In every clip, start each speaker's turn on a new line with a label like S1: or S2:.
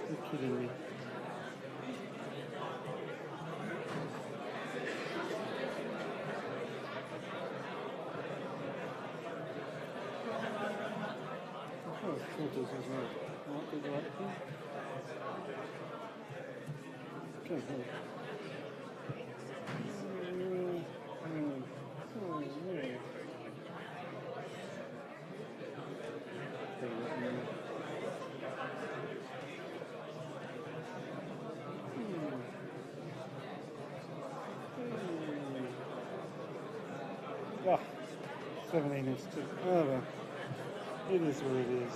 S1: You're kidding me. Oh, filters as well. Might be the right thing. Okay, hold on. Oh, 17 is too. Oh well. It is what it is.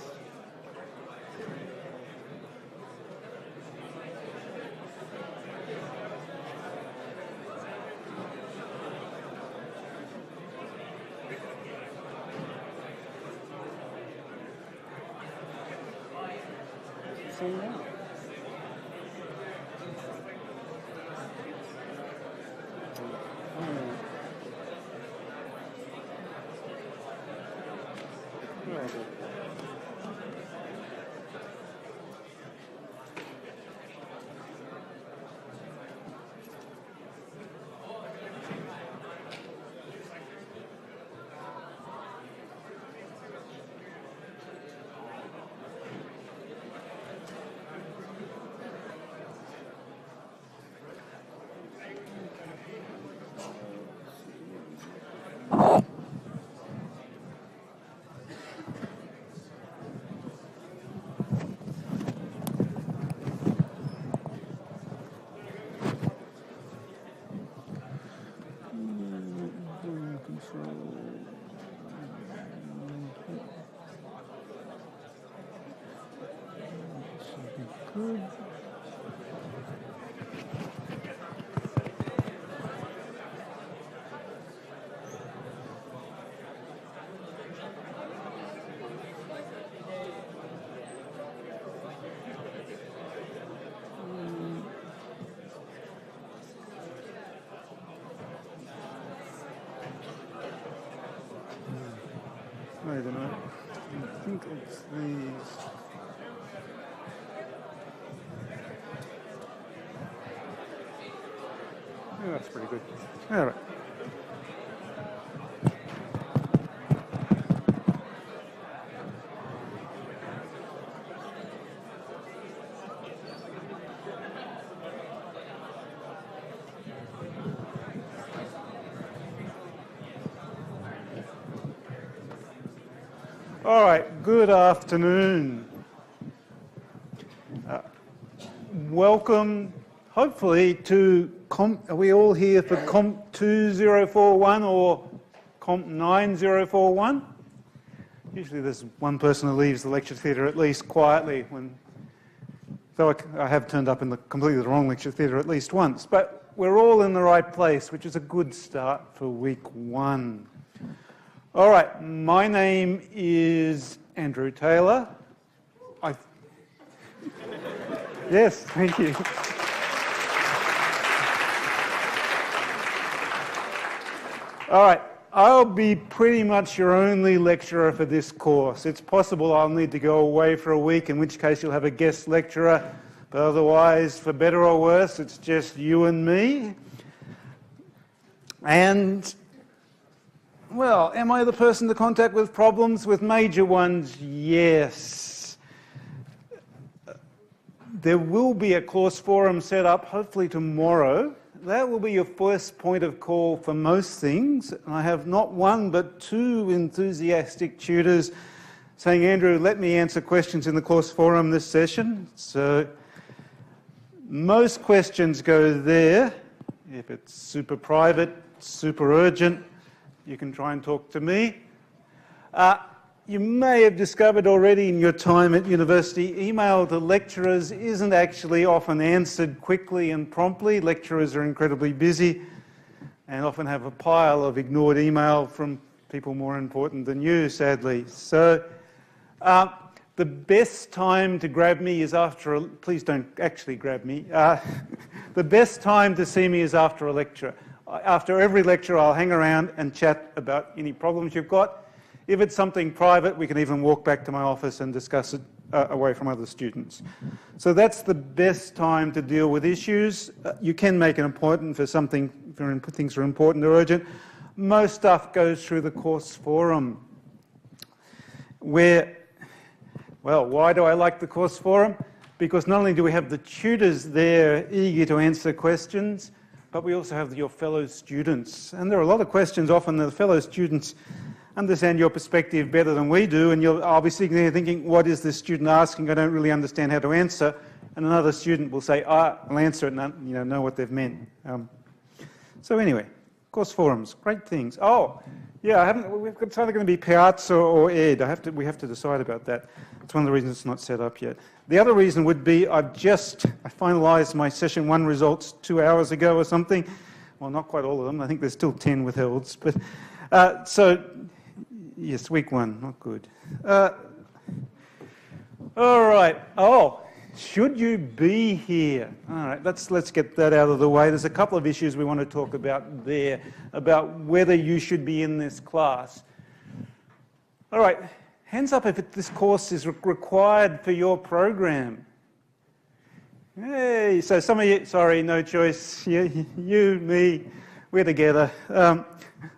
S1: So now. Good. I don't know. I think it's these. Yeah, that's pretty good. All right. All right, good afternoon. Welcome, hopefully, to are we all here for Comp 2041 or Comp 9041? Usually there's one person who leaves the lecture theatre at least quietly, though I have turned up in completely the wrong lecture theatre at least once. But we're all in the right place, which is a good start for week one. All right, my name is Andrew Taylor. Yes, thank you. All right, I'll be pretty much your only lecturer for this course. It's possible I'll need to go away for a week, in which case you'll have a guest lecturer, but otherwise, for better or worse, it's just you and me. And, well, am I the person to contact with problems? With major ones, yes. There will be a course forum set up, hopefully tomorrow. that will be your first point of call for most things. I have not one but two enthusiastic tutors saying, Andrew, let me answer questions in the course forum this session. So most questions go there. If it's super private, super urgent, you can try and talk to me. You may have discovered already in your time at university, email to lecturers isn't actually often answered quickly and promptly. Lecturers are incredibly busy and often have a pile of ignored email from people more important than you, sadly. So the best time to grab me is after please don't actually grab me. The best time to see me is after a lecture. After every lecture, I'll hang around and chat about any problems you've got. If it's something private, we can even walk back to my office and discuss it away from other students. So that's the best time to deal with issues. You can make an appointment for something, if things are important or urgent. Most stuff goes through the course forum. Well, why do I like the course forum? Because not only do we have the tutors there eager to answer questions, but we also have your fellow students. And there are a lot of questions often that the fellow students understand your perspective better than we do, and I'll be sitting there thinking, what is this student asking? I don't really understand how to answer. And another student will say, I'll answer it and know what they've meant. So anyway, course forums, great things. Oh, yeah, it's either going to be Piazza or Ed. We have to decide about that. It's one of the reasons it's not set up yet. The other reason would be I finalised my session 1 results 2 hours ago or something. Well, not quite all of them. I think there's still 10 withholds. But so, yes, week 1, not good. All right. Oh, should you be here? All right, let's get that out of the way. There's a couple of issues we want to talk about there, about whether you should be in this class. All right, hands up if this course is required for your program. Hey, so some of you, sorry, no choice. You, me, we're together,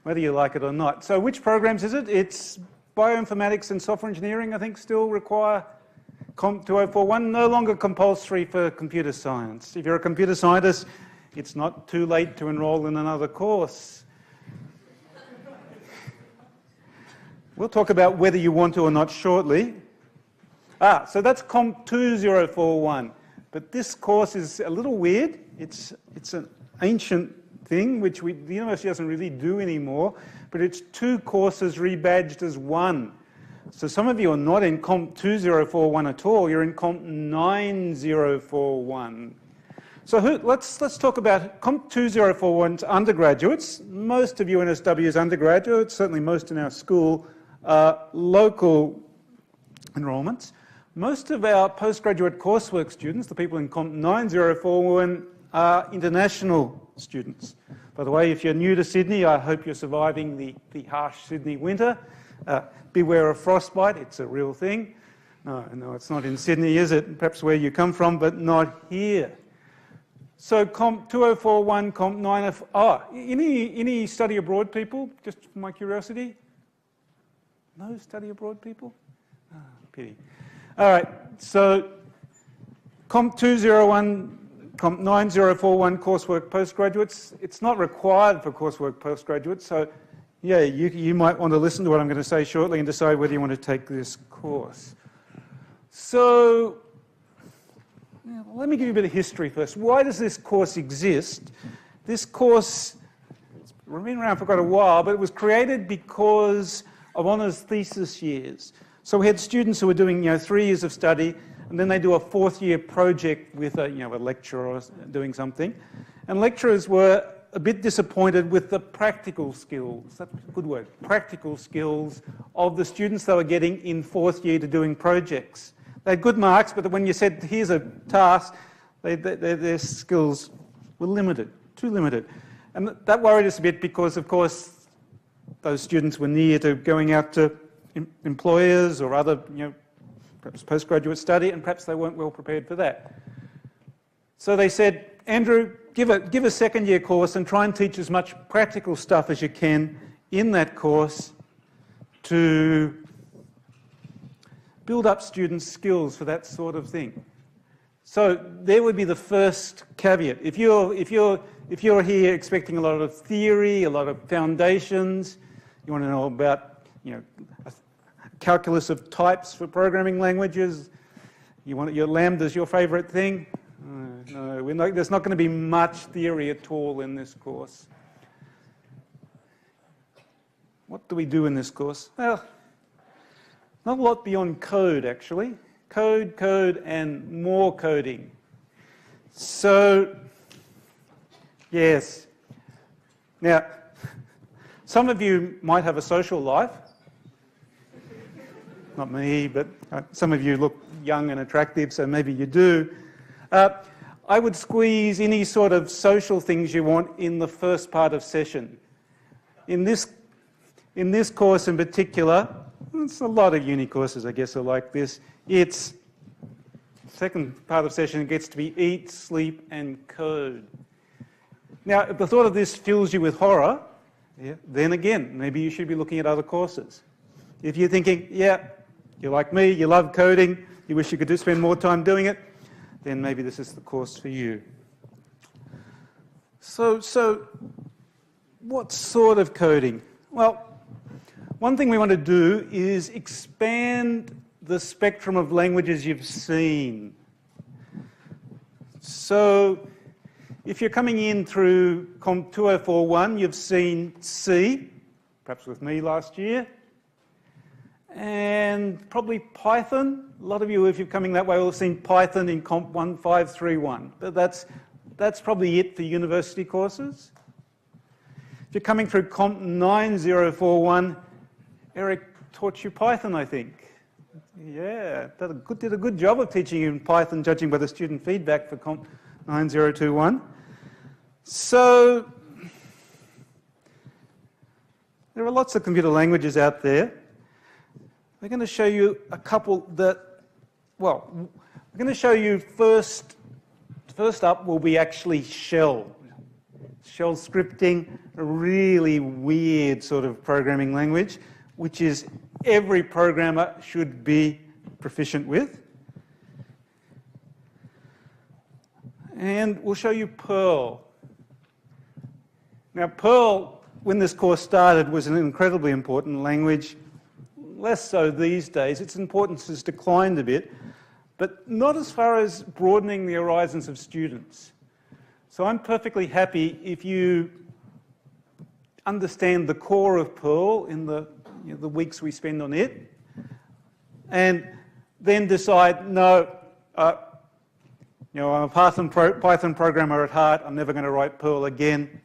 S1: whether you like it or not. So which programs is it? It's bioinformatics and software engineering, I think, still require Comp 2041, no longer compulsory for computer science. If you're a computer scientist, it's not too late to enroll in another course. We'll talk about whether you want to or not shortly. So that's Comp 2041. But this course is a little weird. It's an ancient thing, which the university doesn't really do anymore, but it's 2 courses rebadged as 1. So some of you are not in Comp 2041 at all, you're in Comp 9041. So let's talk about Comp 2041's undergraduates. Most of UNSW's undergraduates, certainly most in our school, are local enrolments. Most of our postgraduate coursework students, the people in Comp 9041, are international students. By the way, if you're new to Sydney, I hope you're surviving the harsh Sydney winter. Beware of frostbite, it's a real thing. No, it's not in Sydney, is it? Perhaps where you come from, but not here. So Comp 2041, Comp 90... any study abroad people, just for my curiosity? No study abroad people? Pity. All right, so Comp 201, Comp 9041 coursework postgraduates, it's not required for coursework postgraduates, so yeah, you might want to listen to what I'm going to say shortly and decide whether you want to take this course. So, let me give you a bit of history first. Why does this course exist? This course has been around for quite a while, but it was created because of honours thesis years. So we had students who were doing 3 years of study, and then they do a 4th year project with a lecturer or doing something. And lecturers were a bit disappointed with the practical skills, that's a good word, practical skills of the students they were getting in 4th year to doing projects. They had good marks, but when you said, here's a task, their skills were limited, too limited. And that worried us a bit because, of course, those students were near to going out to employers or other, perhaps postgraduate study, and perhaps they weren't well prepared for that. So they said, Andrew, give a 2nd year course and try and teach as much practical stuff as you can in that course to build up students' skills for that sort of thing. So there would be the first caveat. If you're here expecting a lot of theory, a lot of foundations, you want to know about, calculus of types for programming languages, your lambda's your favourite thing. No, there's not going to be much theory at all in this course. What do we do in this course? Well, not a lot beyond code, actually. Code, and more coding. So, yes. Now, some of you might have a social life. Not me, but some of you look young and attractive, so maybe you do. I would squeeze any sort of social things you want in the first part of session. In this course in particular, it's a lot of uni courses, I guess, are like this. It's second part of session, it gets to be eat, sleep, and code. Now, if the thought of this fills you with horror, then again, maybe you should be looking at other courses. If you're thinking, yeah, you're like me, you love coding, you wish you could spend more time doing it, then maybe this is the course for you. So what sort of coding? Well, one thing we want to do is expand the spectrum of languages you've seen. So if you're coming in through Comp 2041, you've seen C, perhaps with me last year, and probably Python. A lot of you, if you're coming that way, will have seen Python in Comp 1531. But that's probably it for university courses. If you're coming through Comp 9041, Eric taught you Python, I think. Yeah, did a good job of teaching you in Python, judging by the student feedback for Comp 9021. So there are lots of computer languages out there. We're going to show you a couple that, well, we're going to show you first up will be actually shell. Shell scripting, a really weird sort of programming language, which is every programmer should be proficient with. And we'll show you Perl. Now, Perl, when this course started, was an incredibly important language. Less so these days. Its importance has declined a bit, but not as far as broadening the horizons of students. So I'm perfectly happy if you understand the core of Perl in the weeks we spend on it, and then decide, no, I'm a Python programmer at heart, I'm never going to write Perl again.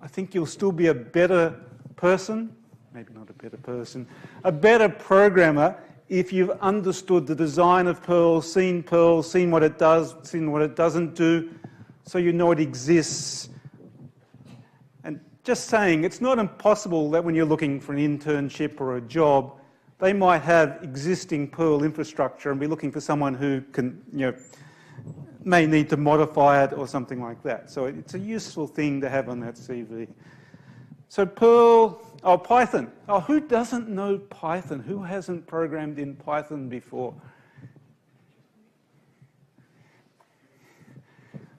S1: I think you'll still be a better person, maybe not a better person, a better programmer if you've understood the design of Perl, seen what it does, seen what it doesn't do, so you know it exists. And just saying, it's not impossible that when you're looking for an internship or a job, they might have existing Perl infrastructure and be looking for someone who can, may need to modify it or something like that. So it's a useful thing to have on that CV. So Perl, Python. Oh, who doesn't know Python? Who hasn't programmed in Python before?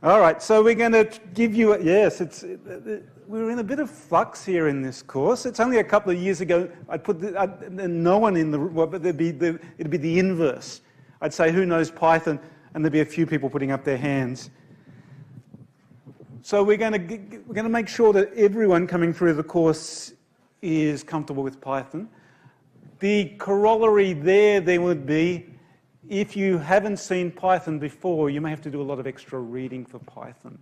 S1: All right, so we're going to give you, we're in a bit of flux here in this course. It's only a couple of years ago, I'd put no one in the, but it'd be the inverse. I'd say, who knows Python? And there'd be a few people putting up their hands. So we're going to make sure that everyone coming through the course is comfortable with Python. The corollary there would be, if you haven't seen Python before, you may have to do a lot of extra reading for Python.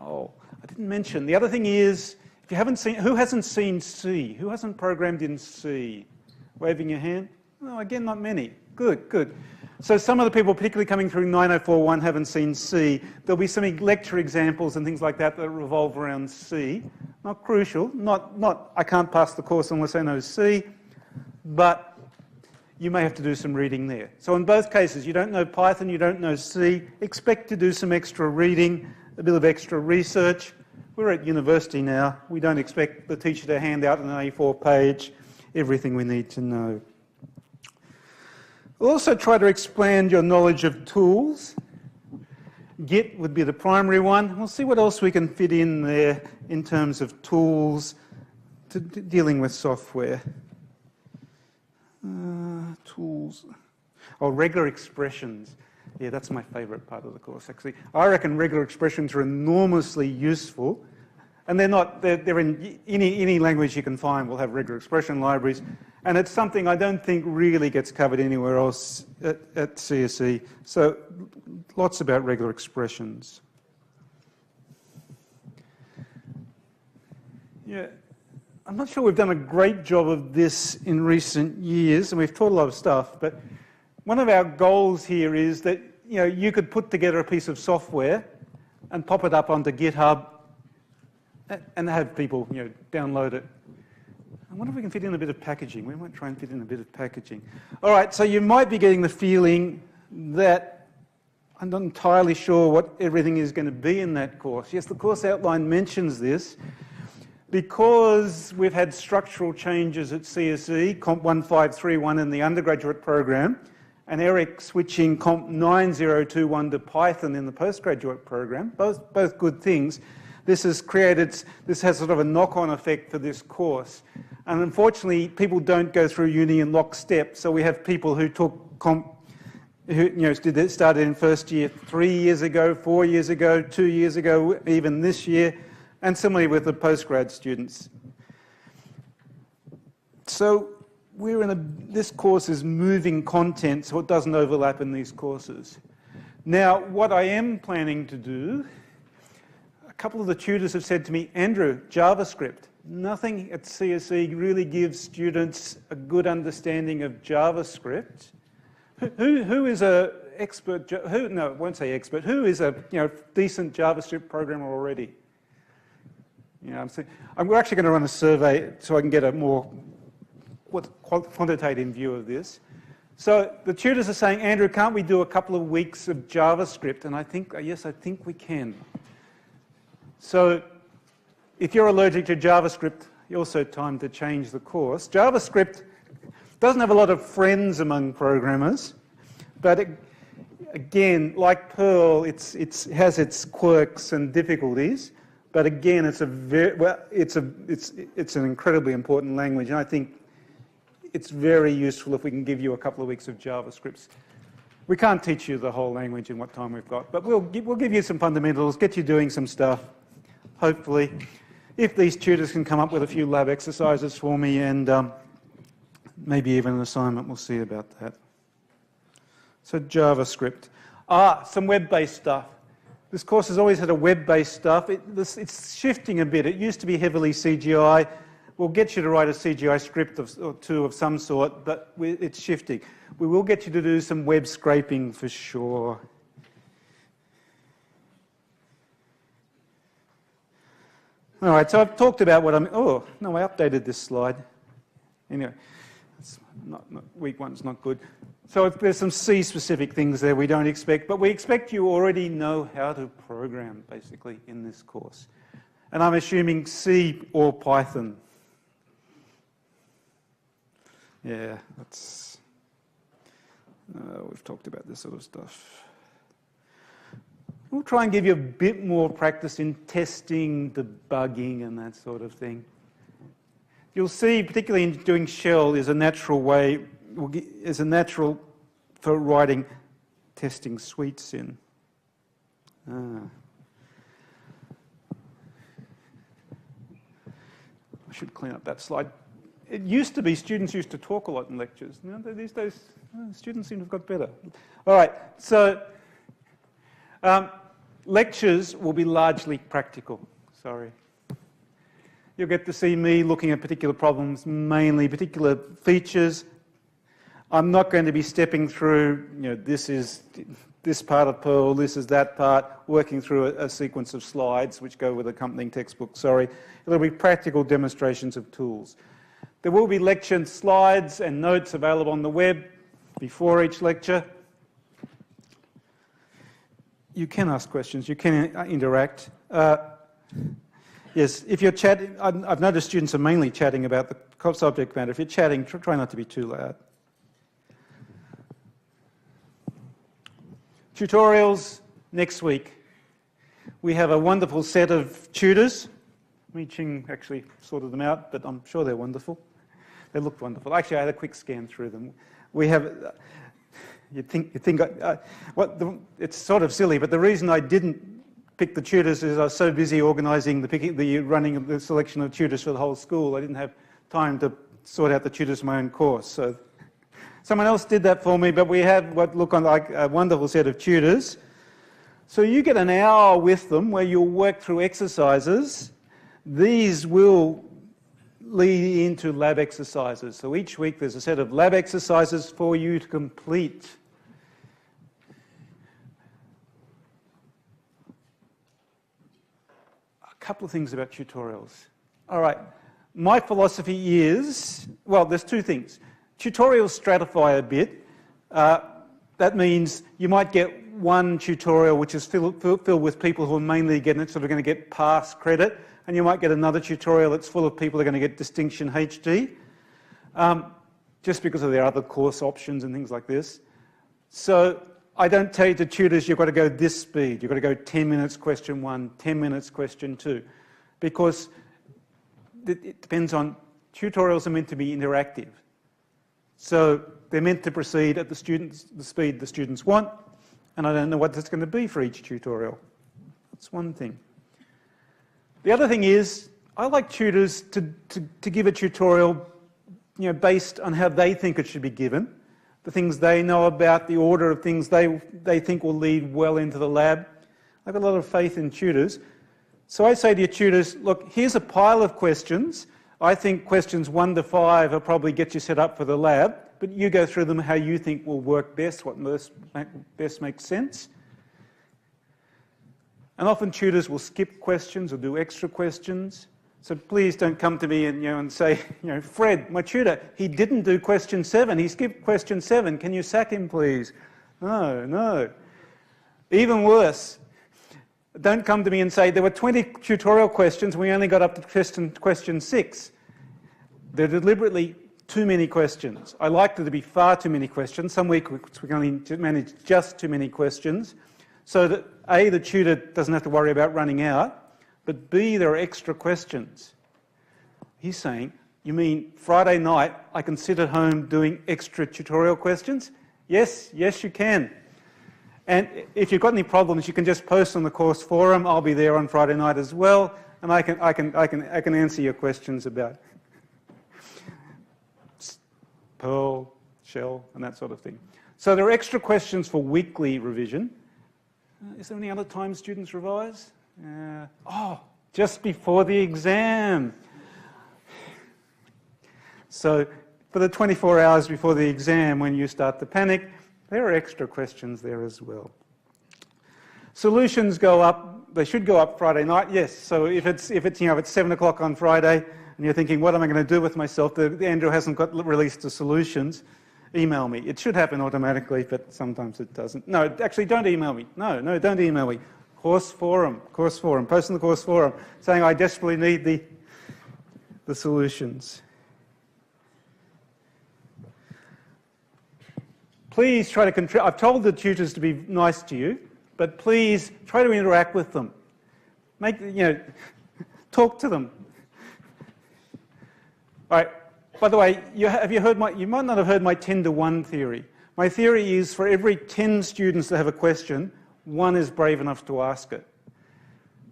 S1: Oh, I didn't mention, the other thing is, if you haven't seen, who hasn't seen C? Who hasn't programmed in C? Waving your hand? Oh, again, not many. Good. So some of the people, particularly coming through 9041, haven't seen C. There'll be some lecture examples and things like that that revolve around C. Not crucial, not I can't pass the course unless I know C, but you may have to do some reading there. So in both cases, you don't know Python, you don't know C, expect to do some extra reading, a bit of extra research. We're at university now. We don't expect the teacher to hand out on an A4 page everything we need to know. We'll also try to expand your knowledge of tools. Git would be the primary one. We'll see what else we can fit in there in terms of tools to dealing with software. Tools. Oh, regular expressions. Yeah, that's my favourite part of the course, actually. I reckon regular expressions are enormously useful. And they're in any language you can find will have regular expression libraries. And it's something I don't think really gets covered anywhere else at CSE. So lots about regular expressions. Yeah, I'm not sure we've done a great job of this in recent years, and we've taught a lot of stuff, but one of our goals here is that you could put together a piece of software and pop it up onto GitHub and have people download it. I wonder if we can fit in a bit of packaging. We might try and fit in a bit of packaging. All right, so you might be getting the feeling that I'm not entirely sure what everything is going to be in that course. Yes, the course outline mentions this. Because we've had structural changes at CSE, Comp 1531 in the undergraduate program, and Eric switching Comp 9021 to Python in the postgraduate program, both good things. This has sort of a knock-on effect for this course. And unfortunately, people don't go through uni in lockstep, so we have people who took Comp, who started in first year 3 years ago, 4 years ago, 2 years ago, even this year, and similarly with the postgrad students. So this course is moving content, so it doesn't overlap in these courses. Now, what I am planning to do, a couple of the tutors have said to me, Andrew, JavaScript. Nothing at CSE really gives students a good understanding of JavaScript. Who is a expert? No, I won't say expert. Who is a decent JavaScript programmer already? We're actually going to run a survey so I can get a more quantitative view of this. So the tutors are saying, Andrew, can't we do a couple of weeks of JavaScript? And I think, yes, I think we can. So if you're allergic to JavaScript, also time to change the course. JavaScript doesn't have a lot of friends among programmers, but again, like Perl, it has its quirks and difficulties. But again, it's an incredibly important language, and I think it's very useful if we can give you a couple of weeks of JavaScript. We can't teach you the whole language in what time we've got, but we'll give you some fundamentals, get you doing some stuff, hopefully. If these tutors can come up with a few lab exercises for me and maybe even an assignment, we'll see about that. So JavaScript. Some web-based stuff. This course has always had a web-based stuff. It's shifting a bit. It used to be heavily CGI. We'll get you to write a CGI script or two of some sort, but it's shifting. We will get you to do some web scraping for sure. All right, so I've talked about what oh, no, I updated this slide. Anyway, it's week one's not good. So there's some C-specific things there we don't expect, but we expect you already know how to program, basically, in this course. And I'm assuming C or Python. Yeah, we've talked about this sort of stuff. We'll try and give you a bit more practice in testing, debugging, and that sort of thing. You'll see, particularly in doing shell, is a natural way, for writing testing suites in. I should clean up that slide. It used to be students used to talk a lot in lectures. These days, students seem to have got better. All right, so lectures will be largely practical. Sorry. You'll get to see me looking at particular problems, mainly particular features. I'm not going to be stepping through, this is this part of Perl, this is that part, working through a sequence of slides which go with accompanying textbook, sorry. It'll be practical demonstrations of tools. There will be lecture slides and notes available on the web before each lecture. You can ask questions, you can interact. Yes, if you're chatting, I've noticed students are mainly chatting about the subject matter. If you're chatting, try not to be too loud. Tutorials next week. We have a wonderful set of tutors. Mi Ching actually sorted them out, but I'm sure they're wonderful. They looked wonderful. Actually, I had a quick scan through them. We have, it's sort of silly, but the reason I didn't pick the tutors is I was so busy organising the running of the selection of tutors for the whole school. I didn't have time to sort out the tutors for my own course. So someone else did that for me, but we have what look like a wonderful set of tutors. So you get an hour with them where you'll work through exercises. These will lead into lab exercises. So each week there's a set of lab exercises for you to complete. A couple of things about tutorials. All right, my philosophy is, well, there's two things. Tutorials stratify a bit. That means you might get one tutorial which is filled with people who are mainly going to get pass credit, and you might get another tutorial that's full of people who are going to get distinction HD, just because of their other course options and things like this. So I don't tell you to tutors you've got to go this speed. You've got to go 10 minutes question 1, 10 minutes question 2, because it depends on, tutorials are meant to be interactive. So they're meant to proceed at the speed the students want, and I don't know what that's going to be for each tutorial. That's one thing. The other thing is, I like tutors to give a tutorial, based on how they think it should be given, the things they know about, the order of things they think will lead well into the lab. I've got a lot of faith in tutors. So I say to your tutors, look, here's a pile of questions. I think questions 1 to 5 will probably get you set up for the lab, but you go through them how you think will work best, what best makes sense. And often tutors will skip questions or do extra questions. So please don't come to me and say, Fred, my tutor, he didn't do question 7. He skipped question 7. Can you sack him, please? No. Even worse, don't come to me and say there were 20 tutorial questions. We only got up to question 6. They're deliberately too many questions. I like there to be far too many questions. Some weeks we can only manage just too many questions, so that A, the tutor doesn't have to worry about running out, but B, there are extra questions. He's saying, you mean Friday night I can sit at home doing extra tutorial questions? Yes, you can. And if you've got any problems, you can just post on the course forum. I'll be there on Friday night as well, and I can answer your questions about Perl, Shell, and that sort of thing. So there are extra questions for weekly revision. Is there any other time students revise? Just before the exam. So for the 24 hours before the exam, when you start to panic, there are extra questions there as well. Solutions go up. They should go up Friday night. Yes. So if it's 7 o'clock on Friday and you're thinking, what am I going to do with myself? Andrew hasn't got released the solutions. Email me. It should happen automatically, but sometimes it doesn't. No, actually, don't email me. No, don't email me. Course forum. Post on the course forum saying I desperately need the solutions. Please try to control. I've told the tutors to be nice to you, but please try to interact with them. Talk to them. All right. By the way, you might not have heard my 10 to 1 theory. My theory is for every 10 students that have a question, 1 is brave enough to ask it.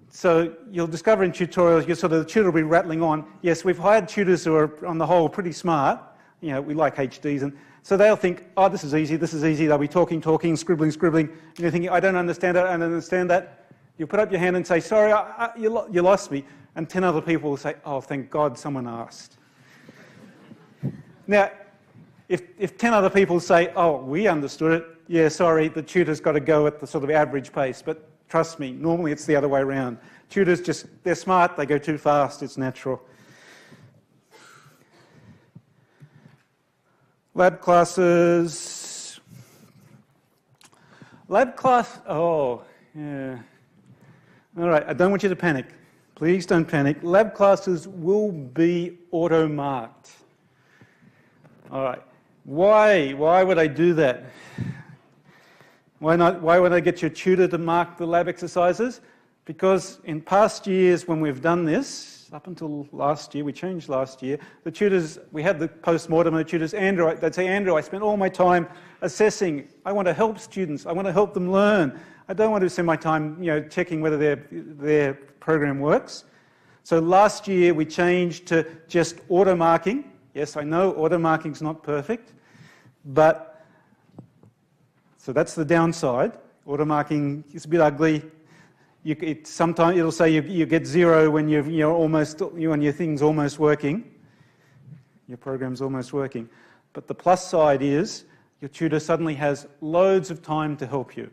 S1: So you'll discover in tutorials, the tutor will be rattling on. Yes, we've hired tutors who are, on the whole, pretty smart. We like HDs. And so they'll think, oh, this is easy. They'll be talking, scribbling. And you're thinking, I don't understand that. You put up your hand and say, sorry, you lost me. And 10 other people will say, oh, thank God someone asked. Now, if 10 other people say, oh, we understood it, yeah, sorry, the tutor's got to go at the sort of average pace. But trust me, normally it's the other way around. Tutors they're smart, they go too fast, it's natural. Lab classes. Oh, yeah. All right, I don't want you to panic. Please don't panic. Lab classes will be auto-marked. All right. Why would I do that? Why would I get your tutor to mark the lab exercises? Because in past years when we've done this, up until last year, we changed last year, the tutors, we had the post-mortem and the tutors, Andrew, they'd say, Andrew, I spent all my time assessing. I want to help students. I want to help them learn. I don't want to spend my time, checking whether their program works. So last year we changed to just auto-marking. Yes, I know auto-marking's not perfect, but so that's the downside. Auto-marking is a bit ugly. Sometimes it'll say you get 0 when when your thing's almost working, your program's almost working. But the plus side is your tutor suddenly has loads of time to help you.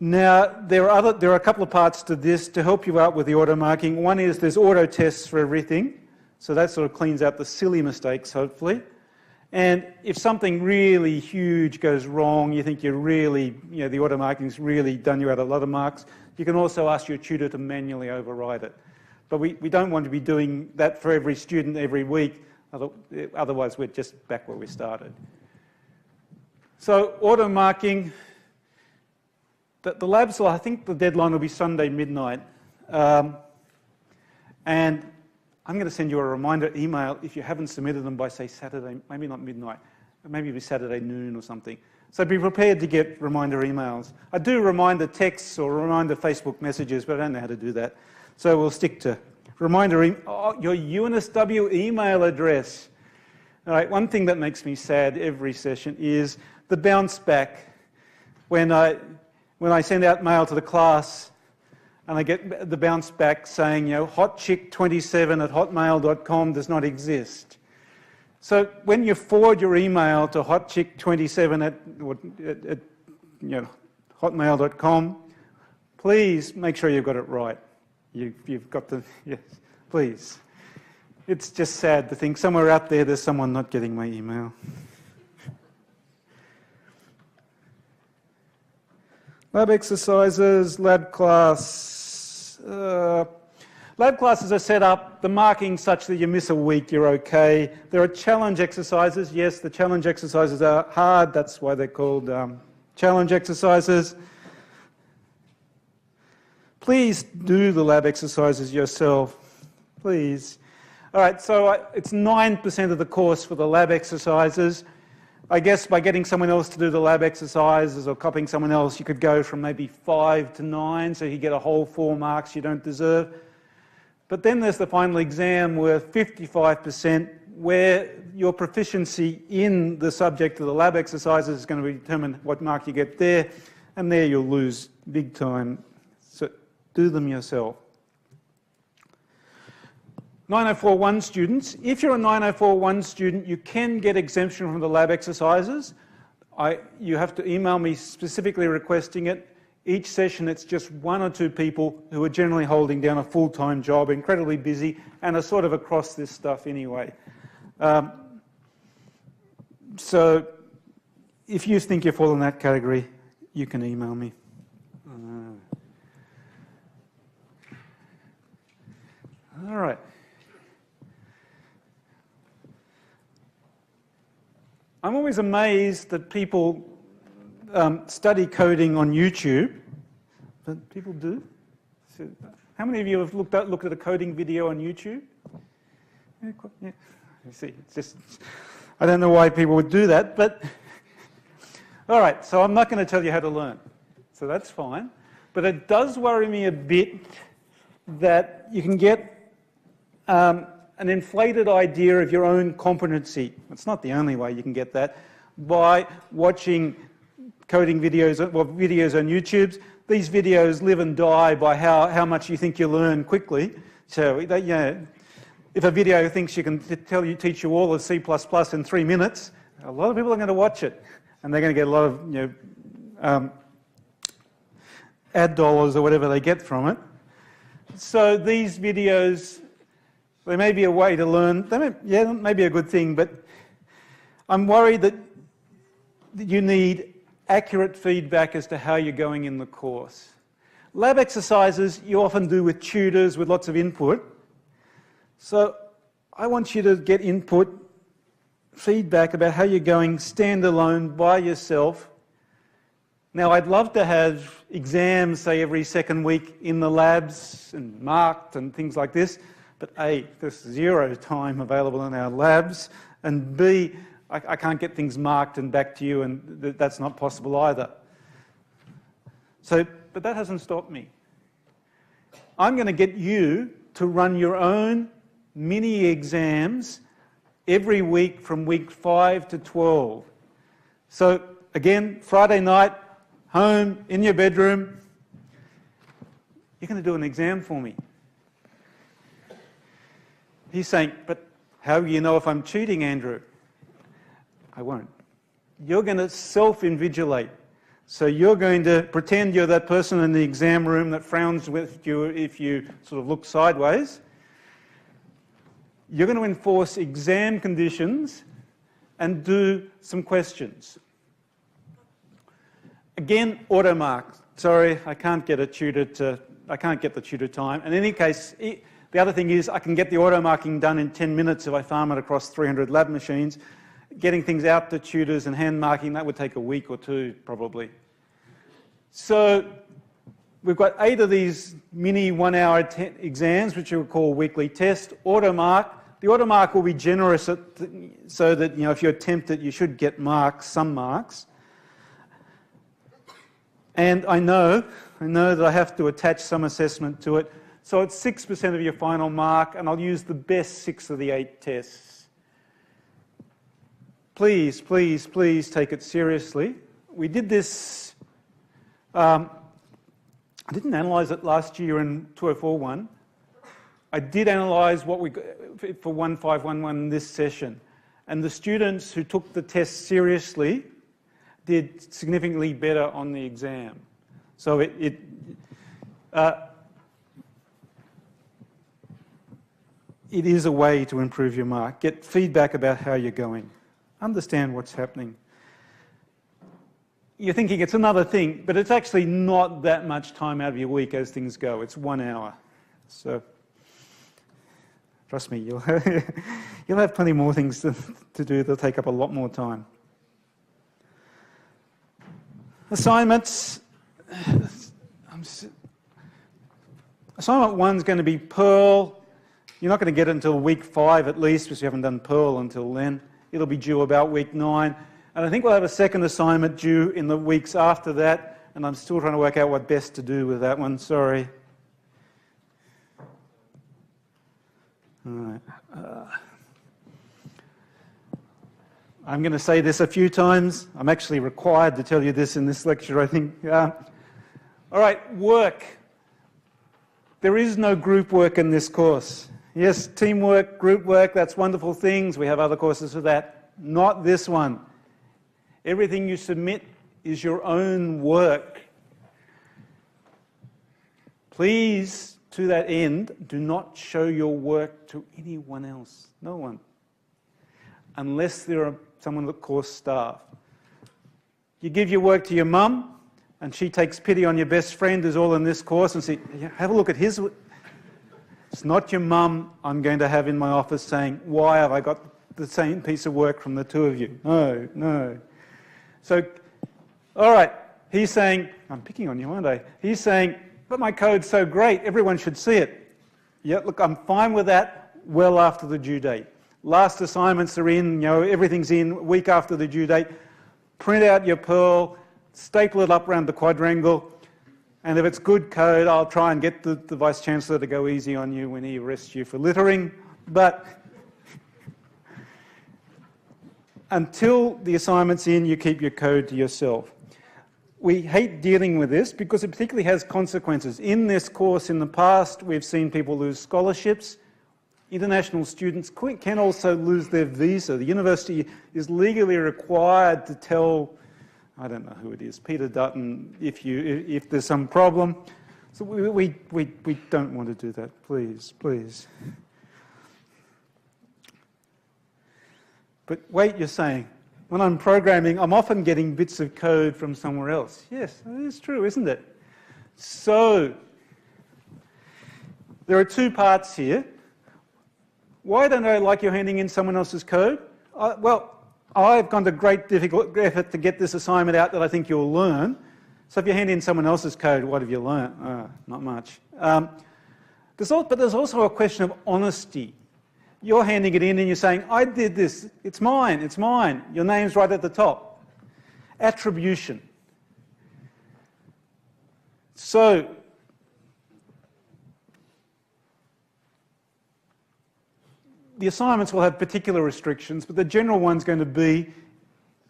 S1: Now there are a couple of parts to this to help you out with the auto marking. One is there's auto tests for everything, so that sort of cleans out the silly mistakes hopefully. And if something really huge goes wrong, you think you're really, the auto marking's really done you out a lot of marks, you can also ask your tutor to manually override it. But we don't want to be doing that for every student every week, otherwise we're just back where we started. So auto marking, the labs, I think the deadline will be Sunday midnight. And I'm going to send you a reminder email if you haven't submitted them by, say, Saturday, maybe not midnight, maybe it'll be Saturday noon or something. So be prepared to get reminder emails. I do reminder texts or reminder Facebook messages, but I don't know how to do that. So we'll stick to reminder your UNSW email address. All right, one thing that makes me sad every session is the bounce back. When I send out mail to the class and I get the bounce back saying, hotchick27@hotmail.com does not exist. So when you forward your email to hotchick27@hotmail.com, please make sure you've got it right. You've got the, yes, please. It's just sad to think somewhere out there there's someone not getting my email. Lab exercises, lab class. Lab classes are set up, the marking such that you miss a week, you're okay. There are challenge exercises. Yes, the challenge exercises are hard. That's why they're called challenge exercises. Please do the lab exercises yourself. Please. All right, so it's 9% of the course for the lab exercises. I guess by getting someone else to do the lab exercises or copying someone else, you could go from maybe 5 to 9, so you get a whole 4 marks you don't deserve. But then there's the final exam worth 55%, where your proficiency in the subject of the lab exercises is going to determine what mark you get there, and there you'll lose big time. So do them yourself. 9041 students, if you're a 9041 student, you can get exemption from the lab exercises. You have to email me specifically requesting it. Each session it's just 1 or 2 people who are generally holding down a full-time job, incredibly busy, and are sort of across this stuff anyway. So if you think you fall in that category, you can email me. All right. I'm always amazed that people study coding on YouTube, but people do. So how many of you have looked at a coding video on YouTube? Yeah, yeah. You see, it's just, I don't know why people would do that, but all right, so I'm not going to tell you how to learn, so that's fine. But it does worry me a bit that you can get an inflated idea of your own competency. It's not the only way you can get that, by watching coding videos, well, videos on YouTube. These videos live and die by how much you think you learn quickly. So, if a video thinks you can teach you all of C++ in 3 minutes, a lot of people are going to watch it, and they're going to get a lot of ad dollars or whatever they get from it. So these videos, they may be a way to learn. They may be a good thing, but I'm worried that you need accurate feedback as to how you're going in the course. Lab exercises you often do with tutors with lots of input. So I want you to get input, feedback about how you're going standalone by yourself Now, I'd love to have exams, say, every second week in the labs and marked and things like this, but A, there's zero time available in our labs, and B, I can't get things marked and back to you, and that's not possible either. So, but that hasn't stopped me. I'm going to get you to run your own mini exams every week from week 5 to 12. So again, Friday night, home, in your bedroom, you're going to do an exam for me. He's saying, but how do you know if I'm cheating, Andrew? I won't. You're going to self-invigilate. So you're going to pretend you're that person in the exam room that frowns with you if you sort of look sideways. You're going to enforce exam conditions and do some questions. Again, auto mark. Sorry, I can't get the tutor time. In any case, the other thing is I can get the auto marking done in 10 minutes if I farm it across 300 lab machines. Getting things out to tutors and hand marking, that would take a week or two probably. So we've got 8 of these mini 1-hour exams, which we'll call weekly test. Auto mark. The auto mark will be generous so that, you know, if you attempt it, you should get marks, some marks. And I know that I have to attach some assessment to it. So it's 6% of your final mark, and I'll use the best 6 of the 8 tests. Please, please, please take it seriously. We did this, I didn't analyse it last year in 2041. I did analyse what we got for 1511 in this session. And the students who took the test seriously did significantly better on the exam. So it is a way to improve your mark. Get feedback about how you're going. Understand what's happening. You're thinking it's another thing, but it's actually not that much time out of your week as things go. It's 1 hour. So trust me, you'll have plenty more things to do that'll take up a lot more time. Assignments. Assignment 1's going to be Perl. You're not going to get it until week 5 at least, because you haven't done Perl until then. It'll be due about week 9. And I think we'll have a second assignment due in the weeks after that, and I'm still trying to work out what best to do with that one, sorry. All right. I'm going to say this a few times. I'm actually required to tell you this in this lecture, I think. All right, work. There is no group work in this course. Yes, teamwork, group work, that's wonderful things. We have other courses for that. Not this one. Everything you submit is your own work. Please, to that end, do not show your work to anyone else. No one. Unless there are someone at course staff. You give your work to your mum, and she takes pity on your best friend who's all in this course and say, have a look at his work. It's not your mum I'm going to have in my office saying, why have I got the same piece of work from the two of you? No, no. So, all right, he's saying, I'm picking on you, aren't I? He's saying, but my code's so great, everyone should see it. Yeah, look, I'm fine with that well after the due date. Last assignments are in, you know, everything's in, a week after the due date. Print out your Perl, staple it up around the quadrangle, and if it's good code, I'll try and get the Vice-Chancellor to go easy on you when he arrests you for littering. But until the assignment's in, you keep your code to yourself. We hate dealing with this because it particularly has consequences. In this course in the past, we've seen people lose scholarships. International students can also lose their visa. The university is legally required to tell, I don't know who it is, Peter Dutton, if there's some problem. So we don't want to do that, please, please. But wait, you're saying, when I'm programming, I'm often getting bits of code from somewhere else. Yes, that is true, isn't it? So, there are 2 parts here. Why don't I like you handing in someone else's code? Well, I've gone to great difficult effort to get this assignment out that I think you'll learn. So if you hand in someone else's code, what have you learnt? Not much. But there's also a question of honesty. You're handing it in and you're saying, I did this, it's mine, it's mine. Your name's right at the top. Attribution. So, the assignments will have particular restrictions, but the general one's going to be,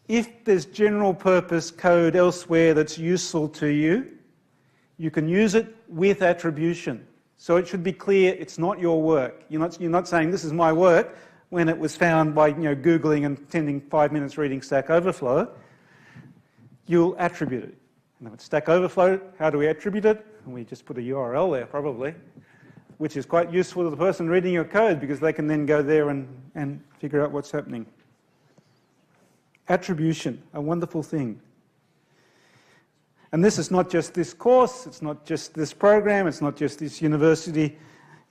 S1: if there's general purpose code elsewhere that's useful to you, you can use it with attribution. So it should be clear it's not your work. You're not saying this is my work when it was found by Googling and spending 5 minutes reading Stack Overflow. You'll attribute it. And if it's Stack Overflow, how do we attribute it? And we just put a URL there probably, which is quite useful to the person reading your code because they can then go there and figure out what's happening. Attribution, a wonderful thing. And this is not just this course, it's not just this program, it's not just this university.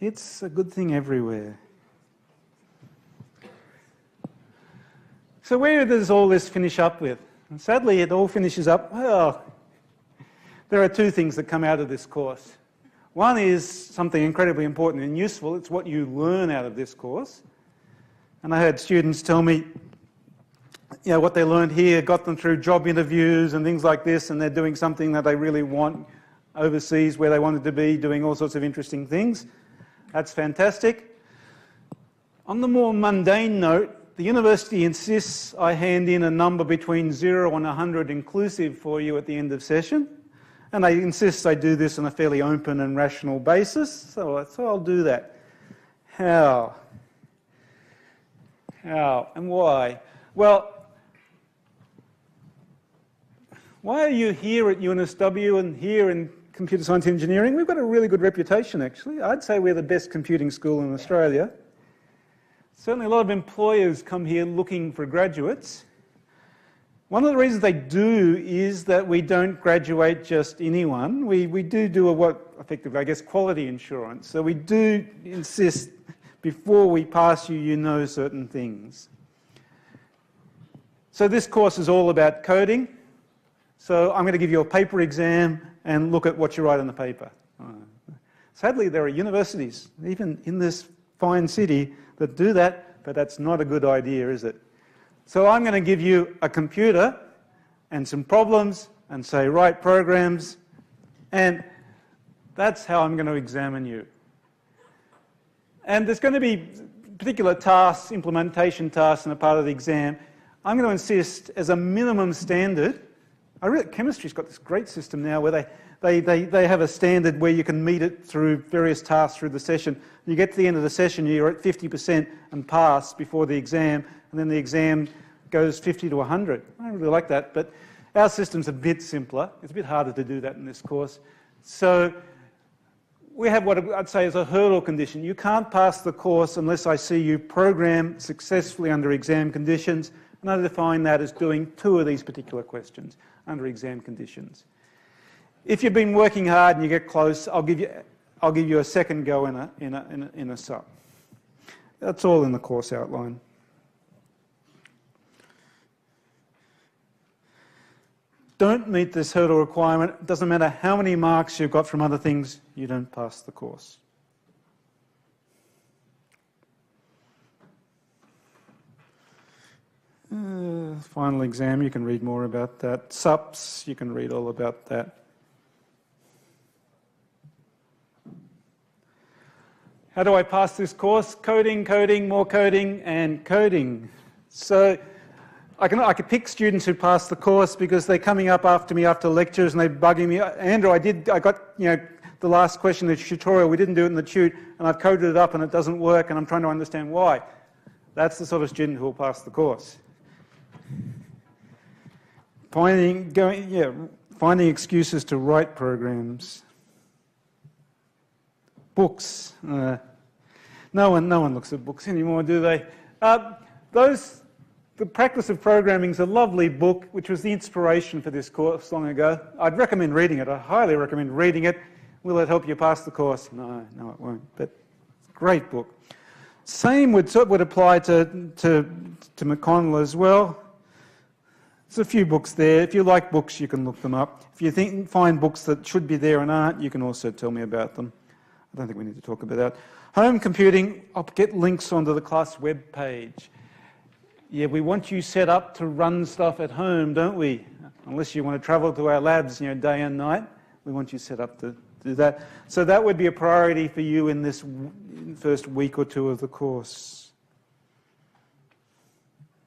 S1: It's a good thing everywhere. So where does all this finish up with? And sadly, it all finishes up, well, there are two things that come out of this course. One is something incredibly important and useful. It's what you learn out of this course. And I had students tell me, what they learned here got them through job interviews and things like this, and they're doing something that they really want overseas where they wanted to be, doing all sorts of interesting things. That's fantastic. On the more mundane note, the university insists I hand in a number between 0 and 100 inclusive for you at the end of session. And they insist I do this on a fairly open and rational basis, so I'll do that. How? How and why? Well, why are you here at UNSW and here in computer science engineering? We've got a really good reputation, actually. I'd say we're the best computing school in Australia. Certainly a lot of employers come here looking for graduates. One of the reasons they do is that we don't graduate just anyone. We do what effectively, I guess, quality insurance. So we do insist before we pass you, you know certain things. So this course is all about coding. So I'm going to give you a paper exam and look at what you write in the paper. Sadly, there are universities, even in this fine city, that do that, but that's not a good idea, is it? So I'm going to give you a computer and some problems and say, write programs, and that's how I'm going to examine you. And there's going to be particular tasks, implementation tasks in a part of the exam. I'm going to insist as a minimum standard. Chemistry's got this great system now where they have a standard where you can meet it through various tasks through the session. You get to the end of the session, you're at 50% and pass before the exam, and then the exam goes 50 to 100. I don't really like that, but our system's a bit simpler. It's a bit harder to do that in this course. So we have what I'd say is a hurdle condition. You can't pass the course unless I see you program successfully under exam conditions, and I define that as doing 2 of these particular questions under exam conditions. If you've been working hard and you get close, I'll give you a second go in a sub. That's all in the course outline. Don't meet this hurdle requirement. It doesn't matter how many marks you've got from other things, you don't pass the course. Final exam, you can read more about that. SUPs, you can read all about that. How do I pass this course? Coding, coding, more coding, and coding. So I could pick students who pass the course because they're coming up after me after lectures and they're bugging me. Andrew, I got the last question in the tutorial, we didn't do it in the tute, and I've coded it up and it doesn't work and I'm trying to understand why. That's the sort of student who will pass the course. Finding excuses to write programs. Books. No one looks at books anymore, do they? The Practice of Programming is a lovely book, which was the inspiration for this course long ago. I'd recommend reading it. I highly recommend reading it. Will it help you pass the course? No, it won't. But it's a great book. Same would apply to McConnell as well. There's a few books there. If you like books, you can look them up. If you find books that should be there and aren't, you can also tell me about them. I don't think we need to talk about that. Home computing, I'll get links onto the class web page. Yeah, we want you set up to run stuff at home, don't we? Unless you want to travel to our labs, day and night, we want you set up to do that. So that would be a priority for you in this first week or two of the course.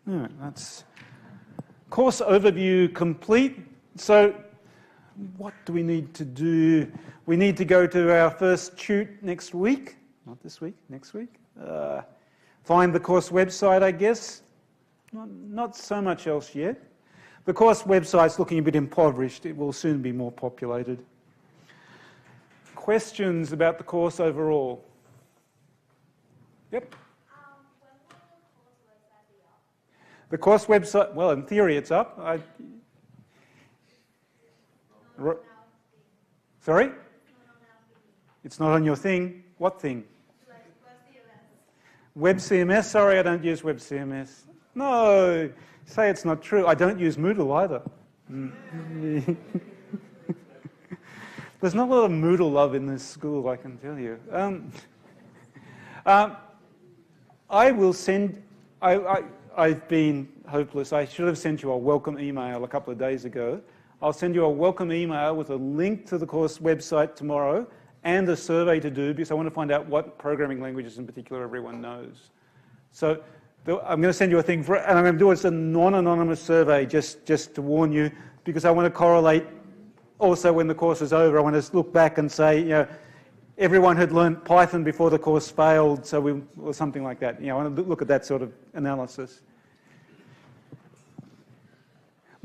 S1: All right, that's course overview complete. So what do we need to do? We need to go to our first tute next week. Not this week, next week. Find the course website, I guess. Not so much else yet. The course website's looking a bit impoverished. It will soon be more populated. Questions about the course overall? Yep. The course website, well, in theory it's up. Sorry? It's not on your thing? What thing? WebCMS? Sorry, I don't use WebCMS. No, say it's not true. I don't use Moodle either. There's not a lot of Moodle love in this school, I can tell you. I will send... I've been hopeless. I should have sent you a welcome email a couple of days ago. I'll send you a welcome email with a link to the course website tomorrow and a survey to do, because I want to find out what programming languages in particular everyone knows. So I'm going to send you a thing, and I'm going to do it as a non-anonymous survey just to warn you, because I want to correlate also when the course is over. I want to look back and say, everyone had learned Python before the course failed, or something like that. I want to look at that sort of analysis.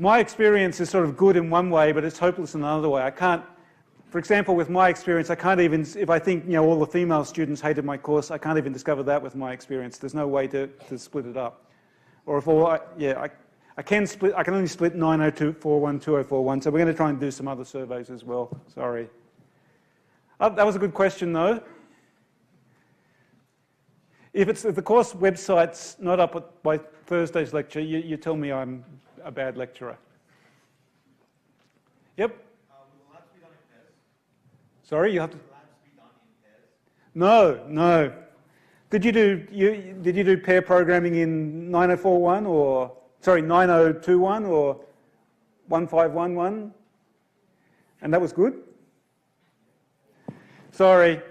S1: My experience is sort of good in one way, but it's hopeless in another way. I can't, for example, with my experience, I can't even, if I think all the female students hated my course, I can't even discover that with my experience. There's no way to split it up. Or if all, I can only split 90241, 2041, so we're going to try and do some other surveys as well. Sorry. That was a good question, though. If the course website's not up by Thursday's lecture, you tell me I'm a bad lecturer. Yep.
S2: Will labs be done in pairs?
S1: Sorry, you have to.
S2: Will labs be done in pairs?
S1: No. Did you do pair programming in 9041 or 9021 or 1511? And that was good? Sorry.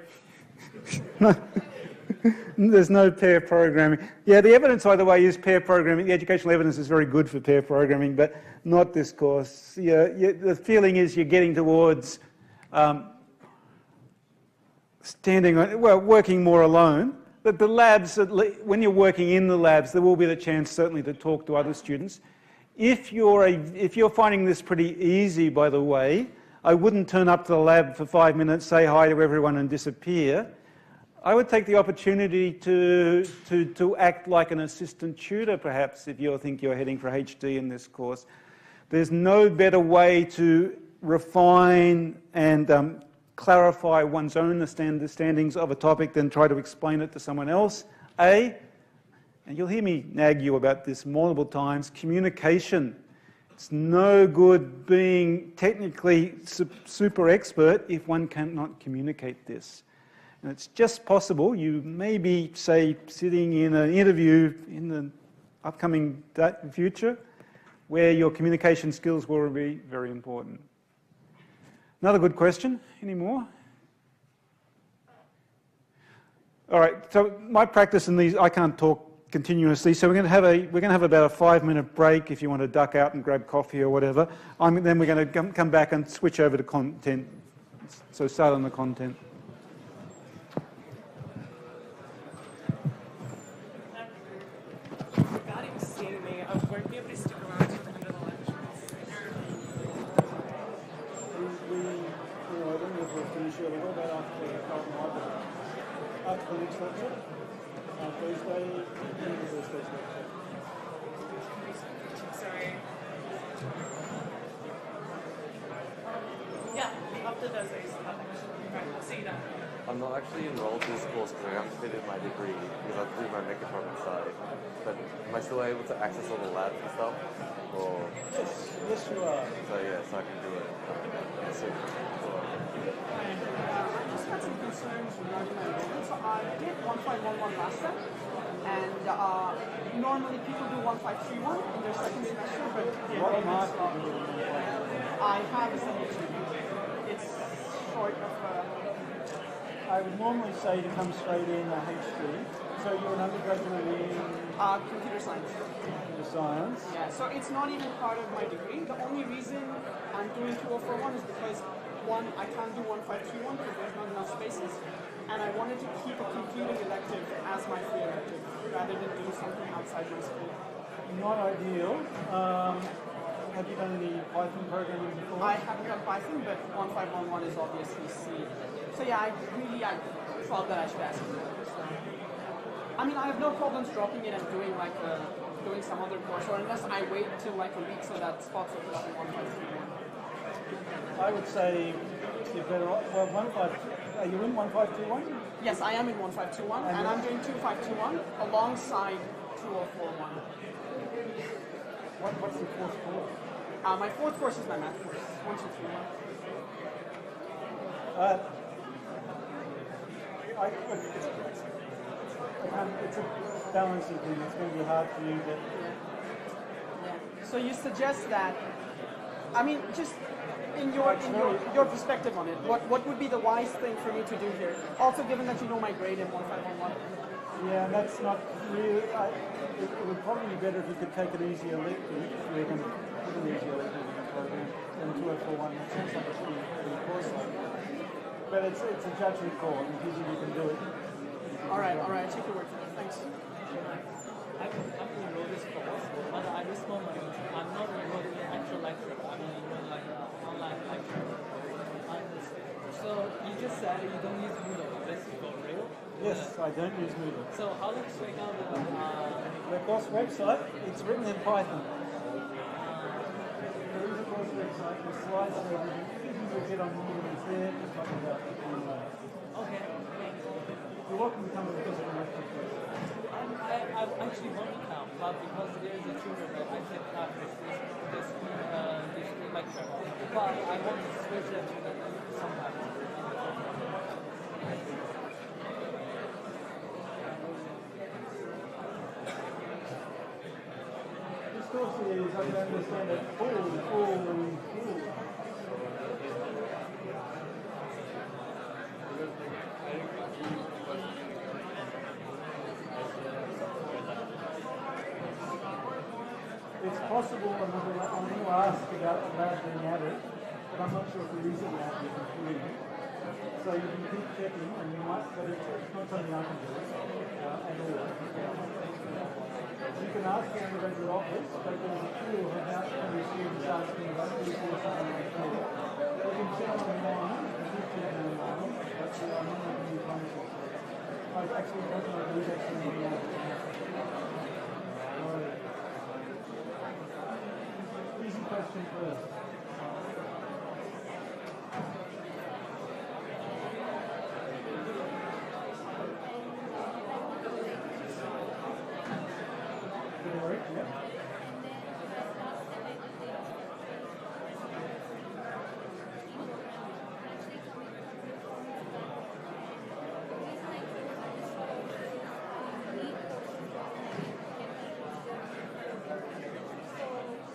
S1: There's no pair programming. Yeah, the evidence, by the way, is pair programming. The educational evidence is very good for pair programming, but not this course. The feeling is you're getting towards working more alone. But the labs, when you're working in the labs, there will be the chance certainly to talk to other students. If you're finding this pretty easy, by the way, I wouldn't turn up to the lab for 5 minutes, say hi to everyone and disappear. I would take the opportunity to act like an assistant tutor, perhaps, if you think you're heading for HD in this course. There's no better way to refine and clarify one's own understandings of a topic than try to explain it to someone else. And you'll hear me nag you about this multiple times, communication. It's no good being technically super expert if one cannot communicate this. And it's just possible you may be, say, sitting in an interview in the upcoming future where your communication skills will be very important. Another good question. Any more? All right. So my practice in these, I can't talk continuously, so we're going to have about a 5-minute break if you want to duck out and grab coffee or whatever. Then we're going to come back and switch over to content. So start on the content. After the next lecture, Thursday,
S3: Sorry. Yeah, after Thursday's. Right, I'll see you then.
S4: I'm not actually enrolled in this course because I haven't completed my degree because I have to do my makeup on the side. But am I still able to access all the labs and stuff? Or
S1: Yes, you are.
S4: so yeah, so I can do it. Soon.
S5: I just had some concerns regarding my enrollment. So I did 1511 last time, and normally people do 1531 in their second semester, but
S1: What mark did you get?
S5: I have a 72. It's short of.
S1: I would normally say to come straight in a hd. So you're an undergraduate in
S5: Computer science.
S1: computer science.
S5: Yeah, so it's not even part of my degree. The only reason I'm doing 2041 is because, one, I can't do 1521 because there's not enough spaces, and I wanted to keep a computing elective as my free elective rather than do something outside my school.
S1: Not ideal. Have you done any Python programming before?
S5: I haven't done Python, but 1511 is obviously C. So yeah, I felt that I should ask you that. So. I mean, I have no problems dropping it and doing like doing some other course, or unless I wait till like a week so that spots open up in 1531.
S1: I would say you're better off. Well, are you in 1521?
S5: Yes, I am in 1521, and I'm doing 2521 alongside 2041.
S1: What's the fourth course?
S5: My fourth course is my math course, 1231.
S1: It's a balancing thing. It's going to be hard for you, but
S5: So you suggest that, I mean, just in your perspective on it, what would be the wise thing for me to do here? Also, given that you know my grade in 1511.
S1: yeah, and that's not really. It would probably be better if you could take an easier elective. If you're going to put an easier elective in the program than 2041. It seems like it's pretty course like. But it's a judgment call, and if you think you can do it.
S5: All right, I take your word for it. Thanks.
S3: I'm enrolled this course, but at this moment, I'm not enrolled in actual lecture. I'm enrolled like online lecture. So you just said you don't use Moodle. This is for real?
S1: Yes, I don't use Moodle.
S3: So how do you check out
S1: The course website, it's written in Python. There is a course website with slides and everything. Everything you'll get on Moodle is there. Just like that.
S3: okay.
S1: You're welcome to come to the physical lecture.
S3: I actually want to come, but because there is a tutor that I can have this lecture, but I want to switch it to sometime.
S1: This course is, I can understand it, full. It's possible, I'm going to ask about the lab being added, but I'm not sure if there is a lab you can put in. So you can keep checking, and you might, but it's not something I can do at all. You can ask the undergraduate office, but there's a tool about when you students asking about these courses on the floor. You can check online, you can check online, but I'm not making any promises. I actually don't know who's actually doing that. Easy question first. Did it work? Yeah.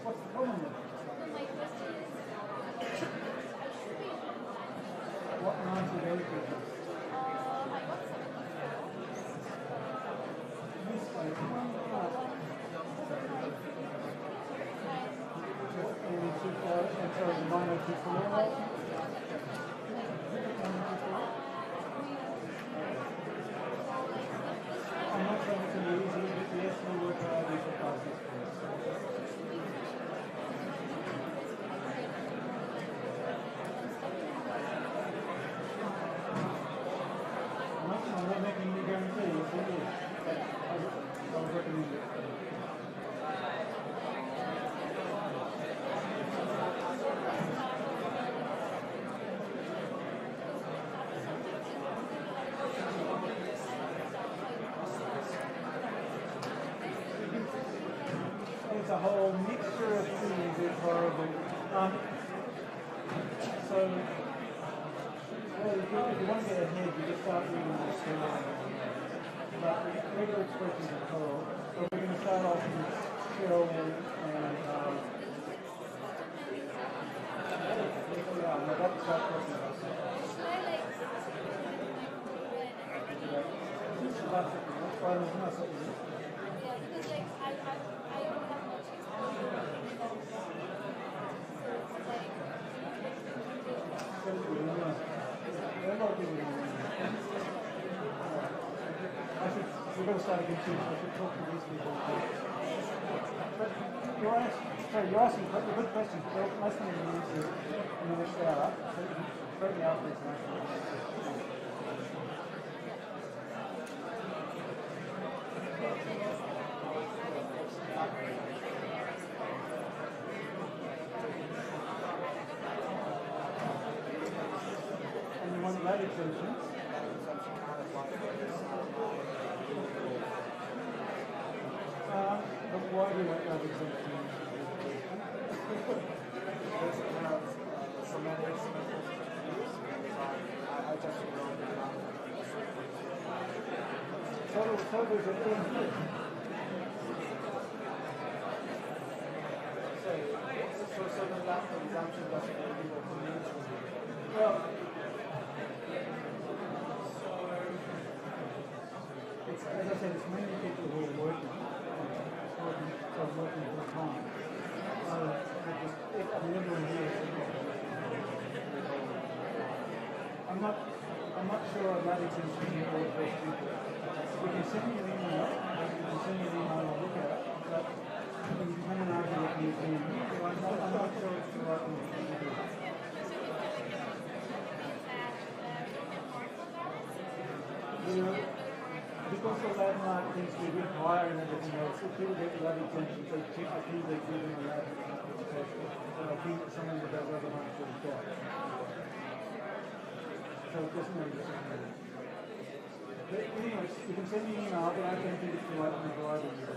S1: What's the problem with it? What amount of age is this? This way. And so the 9024. I'm not saying it's going to be easy, but yes, we will try to pass this course. I'm not making any guarantees, but yes, I would recommend it. a whole mixture of things. It's horrible. So, well, if you want to get ahead, you just start reading the story. But regular expressions of Perl. So we're going to start off with shell and we're going to start again soon, so I should talk to these people. But you're asking good questions. Most of them are answered in the next hour. So you can throw me out there tonight. And you want lab extensions. But why do you want lab extensions? So there's a thing here. So the lab example doesn't really work for me. Well, it's, as I said, it's mainly people who are working full time. I'm never here. I'm not sure I'm that exempt from all of those people. You can send me an email, I'll look at it, but you can come and argue with me again. I'm not sure it's the right thing to do. You know, because the lab mark tends to be a bit higher and everything else, if people get lab exemptions, they check the things they do in the lab application. So I think someone with those other marks would have got. So it doesn't really matter. But anyway, you can send me an email, but I don't think it's the right thing to either of you.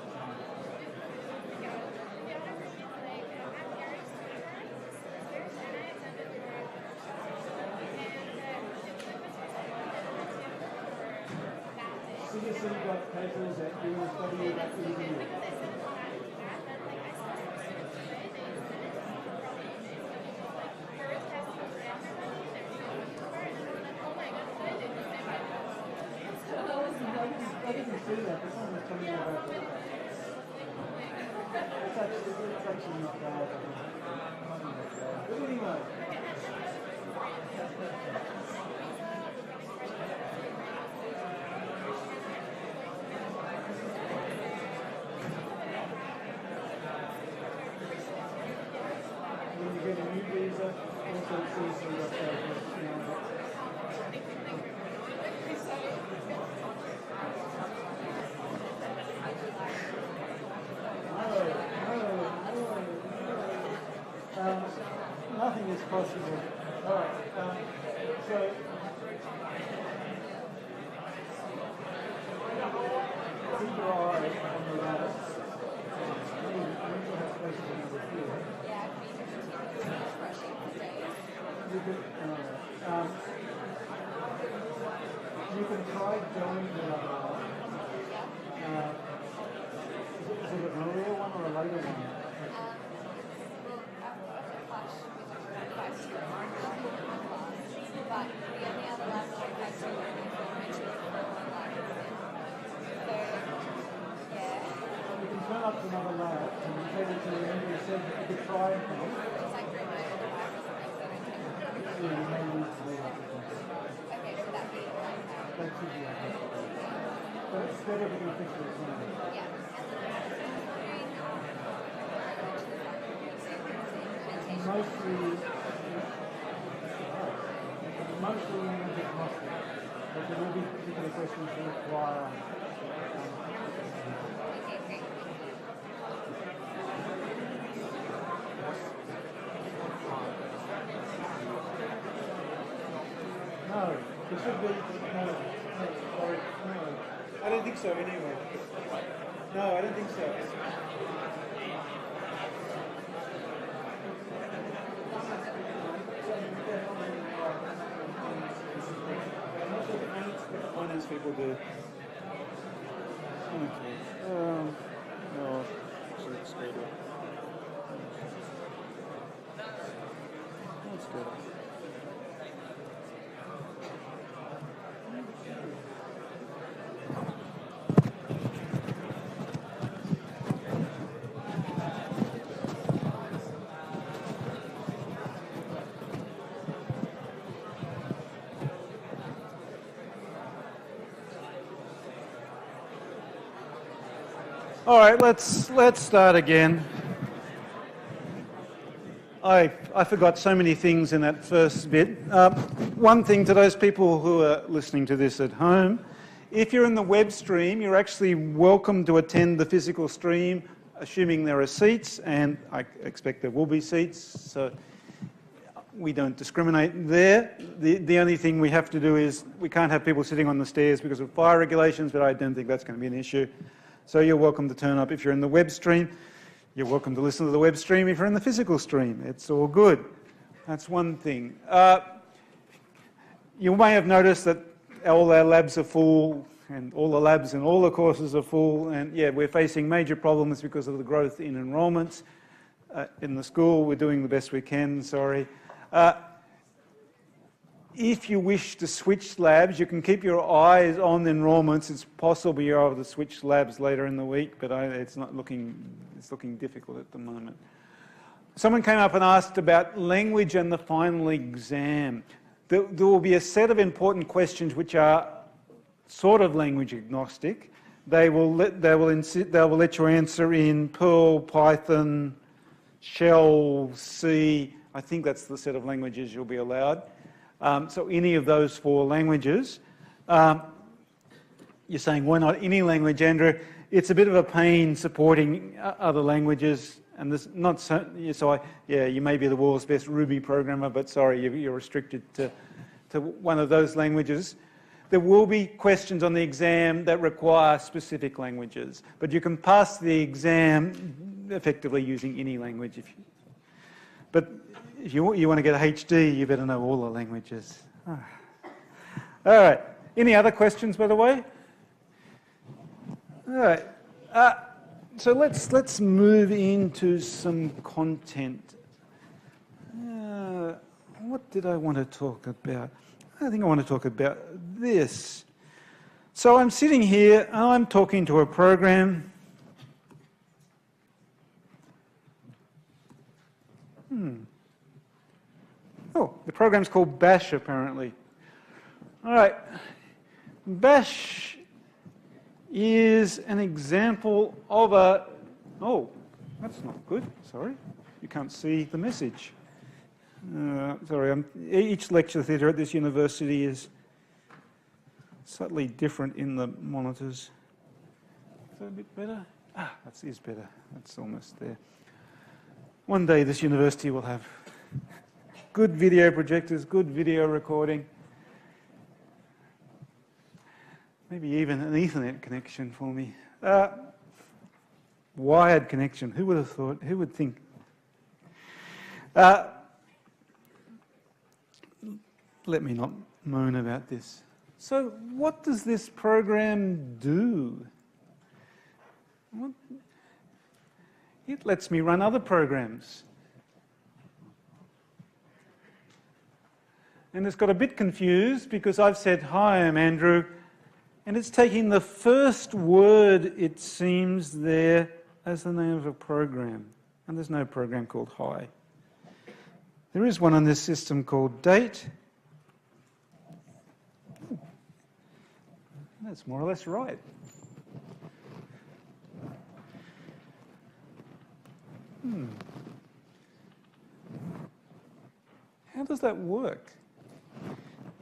S1: CSC got papers that you want to study about the EU. I didn't see that, but someone was telling me about that. It's actually not bad. But anyway. When you get a new visa, also CSC got papers. Nothing is possible. All right. So keep your eye on the ladder. You have spaces in the field. You can try going the other way. Is it an earlier one or a later one?
S6: But the only other lab that I've had to learn is
S1: You can turn up to another lab and you take it to the end. You said you could try it.
S6: It's like through my other lab or something, so I don't think.
S1: Yeah, you may need to do that.
S6: Okay, should that be like that?
S1: That should be okay. But it's better if you can fix it as well.
S6: Yeah.
S1: Mostly image agnostic, but there will be particular questions that require no, it should be no. I don't think so anyway. No, I don't think so. people do. Okay. Oh, actually, it's straight up. Let's go. All right, let's start again. I forgot so many things in that first bit. One thing to those people who are listening to this at home, if you're in the web stream, you're actually welcome to attend the physical stream, assuming there are seats, and I expect there will be seats, so we don't discriminate there. The only thing we have to do is we can't have people sitting on the stairs because of fire regulations, but I don't think that's going to be an issue. So you're welcome to turn up if you're in the web stream. You're welcome to listen to the web stream if you're in the physical stream. It's all good. That's one thing. You may have noticed that all our labs are full, and all the labs and all the courses are full, and yeah, we're facing major problems because of the growth in enrolments in the school. We're doing the best we can, sorry. If you wish to switch labs, you can keep your eyes on the enrolments. It's possible you're able to switch labs later in the week, but it's looking difficult at the moment. Someone came up and asked about language and the final exam. There will be a set of important questions which are sort of language agnostic. They will let you answer in Perl, Python, Shell, C. I think that's the set of languages you'll be allowed. So any of those 4 languages. You're saying, why not any language, Andrew? It's a bit of a pain supporting other languages, and there's not so. You may be the world's best Ruby programmer, but sorry, you're restricted to one of those languages. There will be questions on the exam that require specific languages, but you can pass the exam effectively using any language. But if you want to get a HD, you better know all the languages. All right. Any other questions, by the way? All right. So let's move into some content. What did I want to talk about? I think I want to talk about this. So I'm sitting here and I'm talking to a program. Oh, the program's called Bash, apparently. All right. Bash is an example of a... Oh, that's not good. Sorry. You can't see the message. Sorry. Each lecture theatre at this university is slightly different in the monitors. Is that a bit better? That is better. That's almost there. One day this university will have good video projectors, good video recording. Maybe even an Ethernet connection for me. Wired connection. Who would have thought? Who would think? Let me not moan about this. So what does this program do? It lets me run other programs. And it's got a bit confused because I've said, hi, I'm Andrew, and it's taking the first word, it seems, there as the name of a program. And there's no program called hi. There is one on this system called date. That's more or less right. How does that work?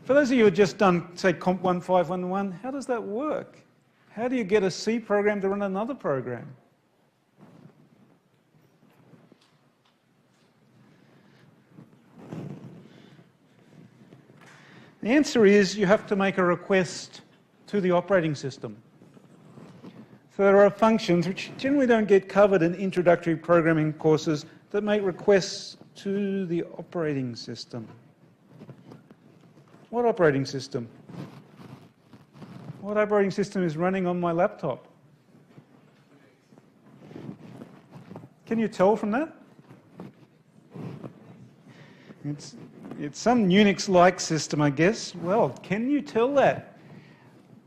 S1: For those of you who have just done, say, Comp 1511, how does that work? How do you get a C program to run another program? The answer is you have to make a request to the operating system. So there are functions which generally don't get covered in introductory programming courses that make requests to the operating system. What operating system? What operating system is running on my laptop? Can you tell from that? It's some Unix-like system, I guess. Well, can you tell that?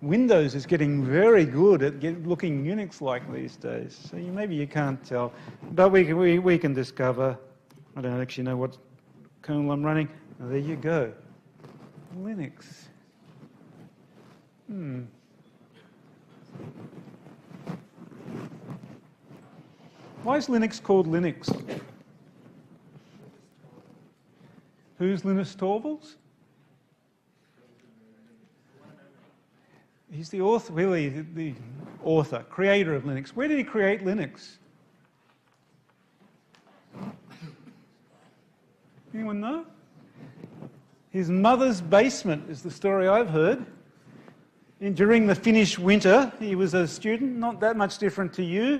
S1: Windows is getting very good at looking Unix-like these days, so maybe you can't tell. But we can discover. I don't actually know what kernel I'm running. Oh, there you go. Linux. Why is Linux called Linux? Who's Linus Torvalds? He's the author, really, the author, creator of Linux. Where did he create Linux? Anyone know? His mother's basement is the story I've heard. During the Finnish winter, he was a student, not that much different to you,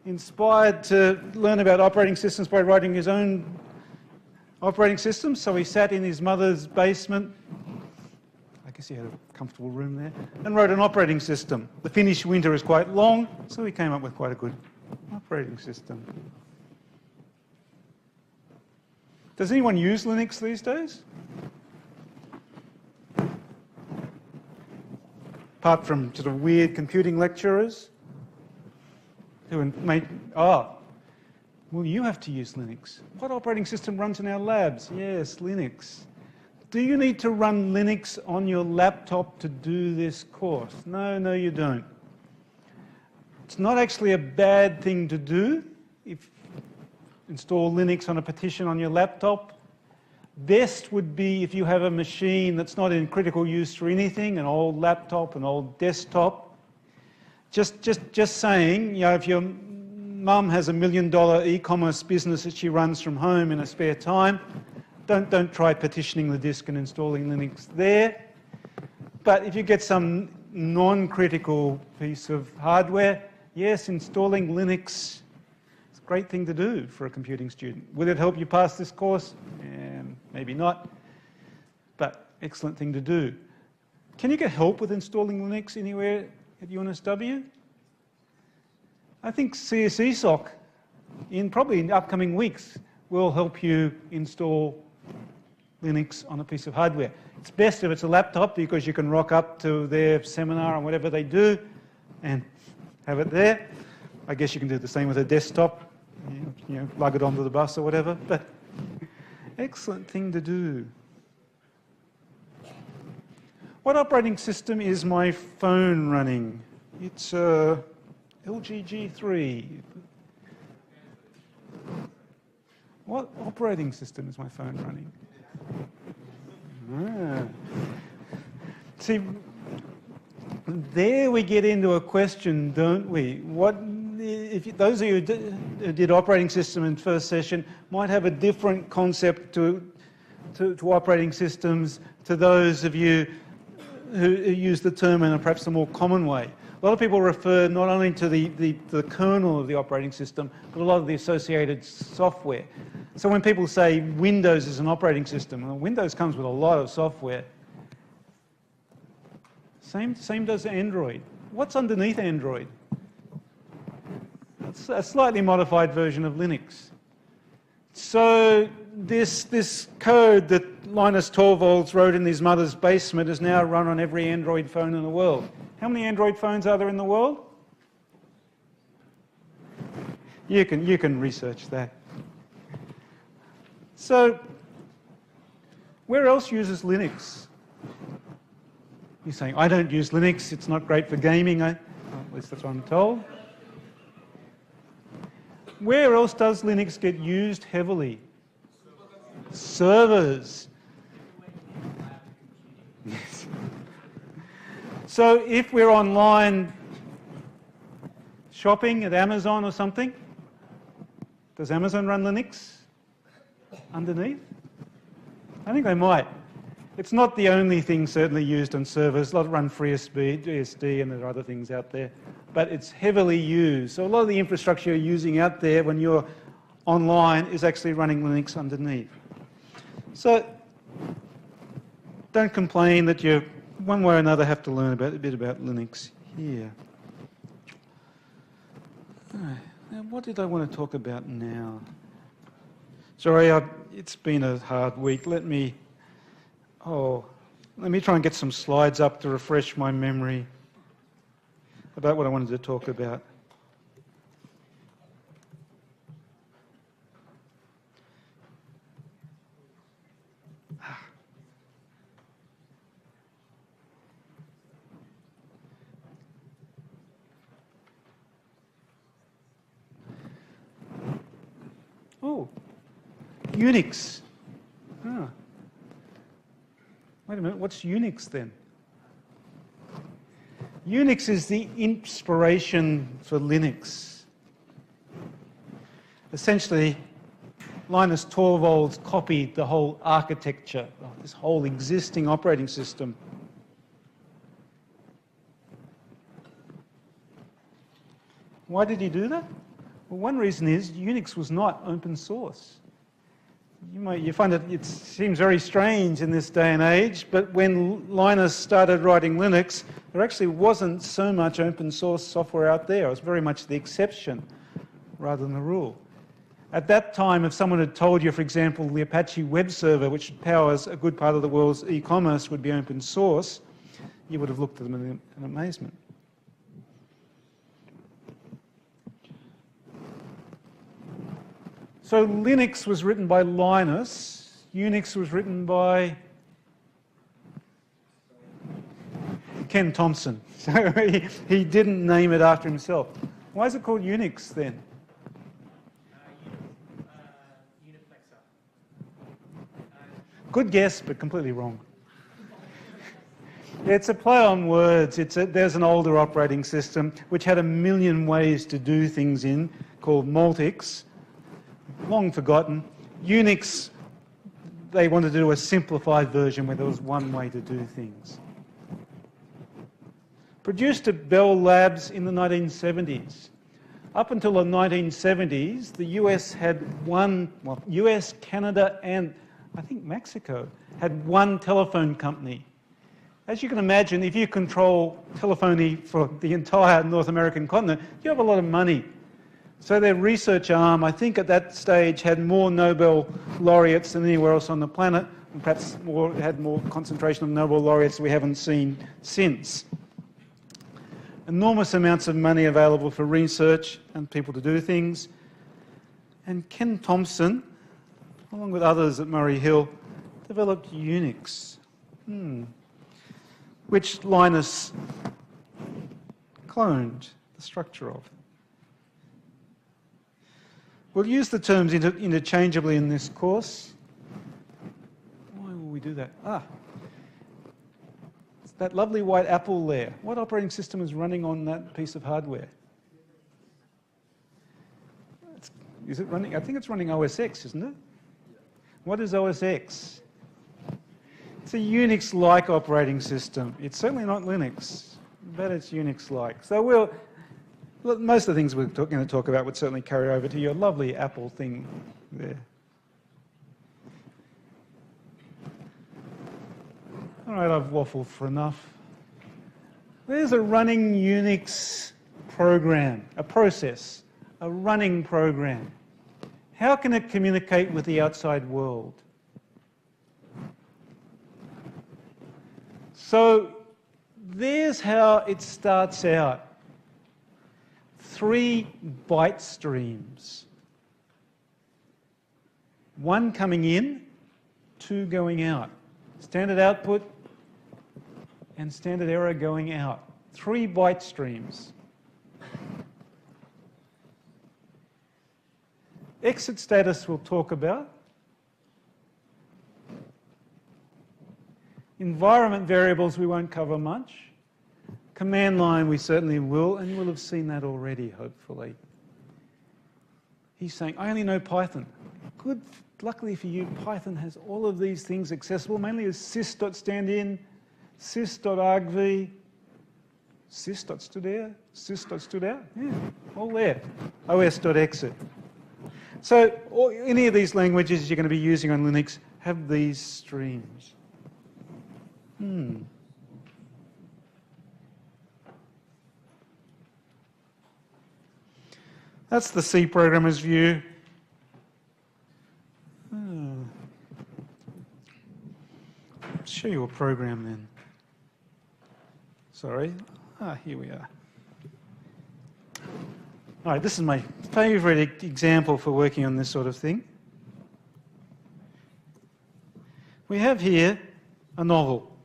S1: inspired to learn about operating systems by writing his own operating systems. So he sat in his mother's basement, I guess he had a comfortable room there, and wrote an operating system. The Finnish winter is quite long, so he came up with quite a good operating system. Does anyone use Linux these days? Apart from sort of weird computing lecturers who make, well, you have to use Linux. What operating system runs in our labs? Yes, Linux. Do you need to run Linux on your laptop to do this course? No, you don't. It's not actually a bad thing to do if install Linux on a partition on your laptop. Best would be if you have a machine that's not in critical use for anything, an old laptop, an old desktop. Just saying, if your mum has $1 million e-commerce business that she runs from home in her spare time, don't try partitioning the disk and installing Linux there. But if you get some non-critical piece of hardware, yes, installing Linux is a great thing to do for a computing student. Will it help you pass this course? Maybe not, but excellent thing to do. Can you get help with installing Linux anywhere at UNSW? I think CSESOC, probably in upcoming weeks, will help you install Linux on a piece of hardware. It's best if it's a laptop because you can rock up to their seminar or whatever they do and have it there. I guess you can do the same with a desktop, lug it onto the bus or whatever, but excellent thing to do. What operating system is my phone running? It's LG G3. What operating system is my phone running? See, there we get into a question, don't we? Those of you who did operating system in first session might have a different concept to operating systems to those of you who use the term in perhaps a more common way. A lot of people refer not only to the kernel of the operating system, but a lot of the associated software. So when people say Windows is an operating system, well, Windows comes with a lot of software. Same does Android. What's underneath Android? It's a slightly modified version of Linux. So this code that Linus Torvalds wrote in his mother's basement is now run on every Android phone in the world. How many Android phones are there in the world? You can research that. So where else uses Linux? You're saying, I don't use Linux, it's not great for gaming. At least that's what I'm told. Where else does Linux get used heavily? Servers. Yes. So if we're online shopping at Amazon or something, does Amazon run Linux underneath? I think they might. It's not the only thing certainly used on servers. A lot run FreeBSD and there are other things out there. But it's heavily used. So a lot of the infrastructure you're using out there when you're online is actually running Linux underneath. So don't complain that your one way or another have to learn a bit about Linux here. Right. Now, what did I want to talk about now? Sorry, it's been a hard week. Let me try and get some slides up to refresh my memory about what I wanted to talk about. Oh, Unix. Ah. Wait a minute, what's Unix then? Unix is the inspiration for Linux. Essentially, Linus Torvalds copied the whole architecture, this whole existing operating system. Why did he do that? Well, one reason is Unix was not open source. You find it seems very strange in this day and age, but when Linus started writing Linux, there actually wasn't so much open source software out there. It was very much the exception rather than the rule. At that time, if someone had told you, for example, the Apache web server, which powers a good part of the world's e-commerce, would be open source, you would have looked at them in amazement. So Linux was written by Linus, Unix was written by Ken Thompson. So he didn't name it after himself. Why is it called Unix then? Good guess, but completely wrong. It's a play on words. There's an older operating system which had a million ways to do things in, called Multics. Long forgotten. Unix, they wanted to do a simplified version where there was one way to do things. Produced at Bell Labs in the 1970s. Up until the 1970s, the US had US, Canada, and I think Mexico had one telephone company. As you can imagine, if you control telephony for the entire North American continent, you have a lot of money. So their research arm, I think at that stage, had more Nobel laureates than anywhere else on the planet, and perhaps had more concentration of Nobel laureates we haven't seen since. Enormous amounts of money available for research and people to do things. And Ken Thompson, along with others at Murray Hill, developed Unix, which Linus cloned the structure of. We'll use the terms interchangeably in this course. Why will we do that? It's that lovely white apple there. What operating system is running on that piece of hardware? Is it running? I think it's running OS X, isn't it? What is OS X? It's a Unix-like operating system. It's certainly not Linux, but it's Unix-like. So most of the things we're going to talk about would certainly carry over to your lovely Apple thing there. All right, I've waffled for enough. There's a running Unix program, a process, a running program. How can it communicate with the outside world? So there's how it starts out. 3 byte streams. 1 coming in, 2 going out. Standard output and standard error going out. 3 byte streams. Exit status we'll talk about. Environment variables we won't cover much. Command line we certainly will, and you will have seen that already, hopefully. He's saying, I only know Python. Good, luckily for you, Python has all of these things accessible, mainly as sys.standin, sys.argv, sys.studout, sys.studout, yeah, all there. os.exit. So any of these languages you're going to be using on Linux have these streams. That's the C programmer's view. Show you a program then. Sorry. Here we are. All right, this is my favourite example for working on this sort of thing. We have here a novel.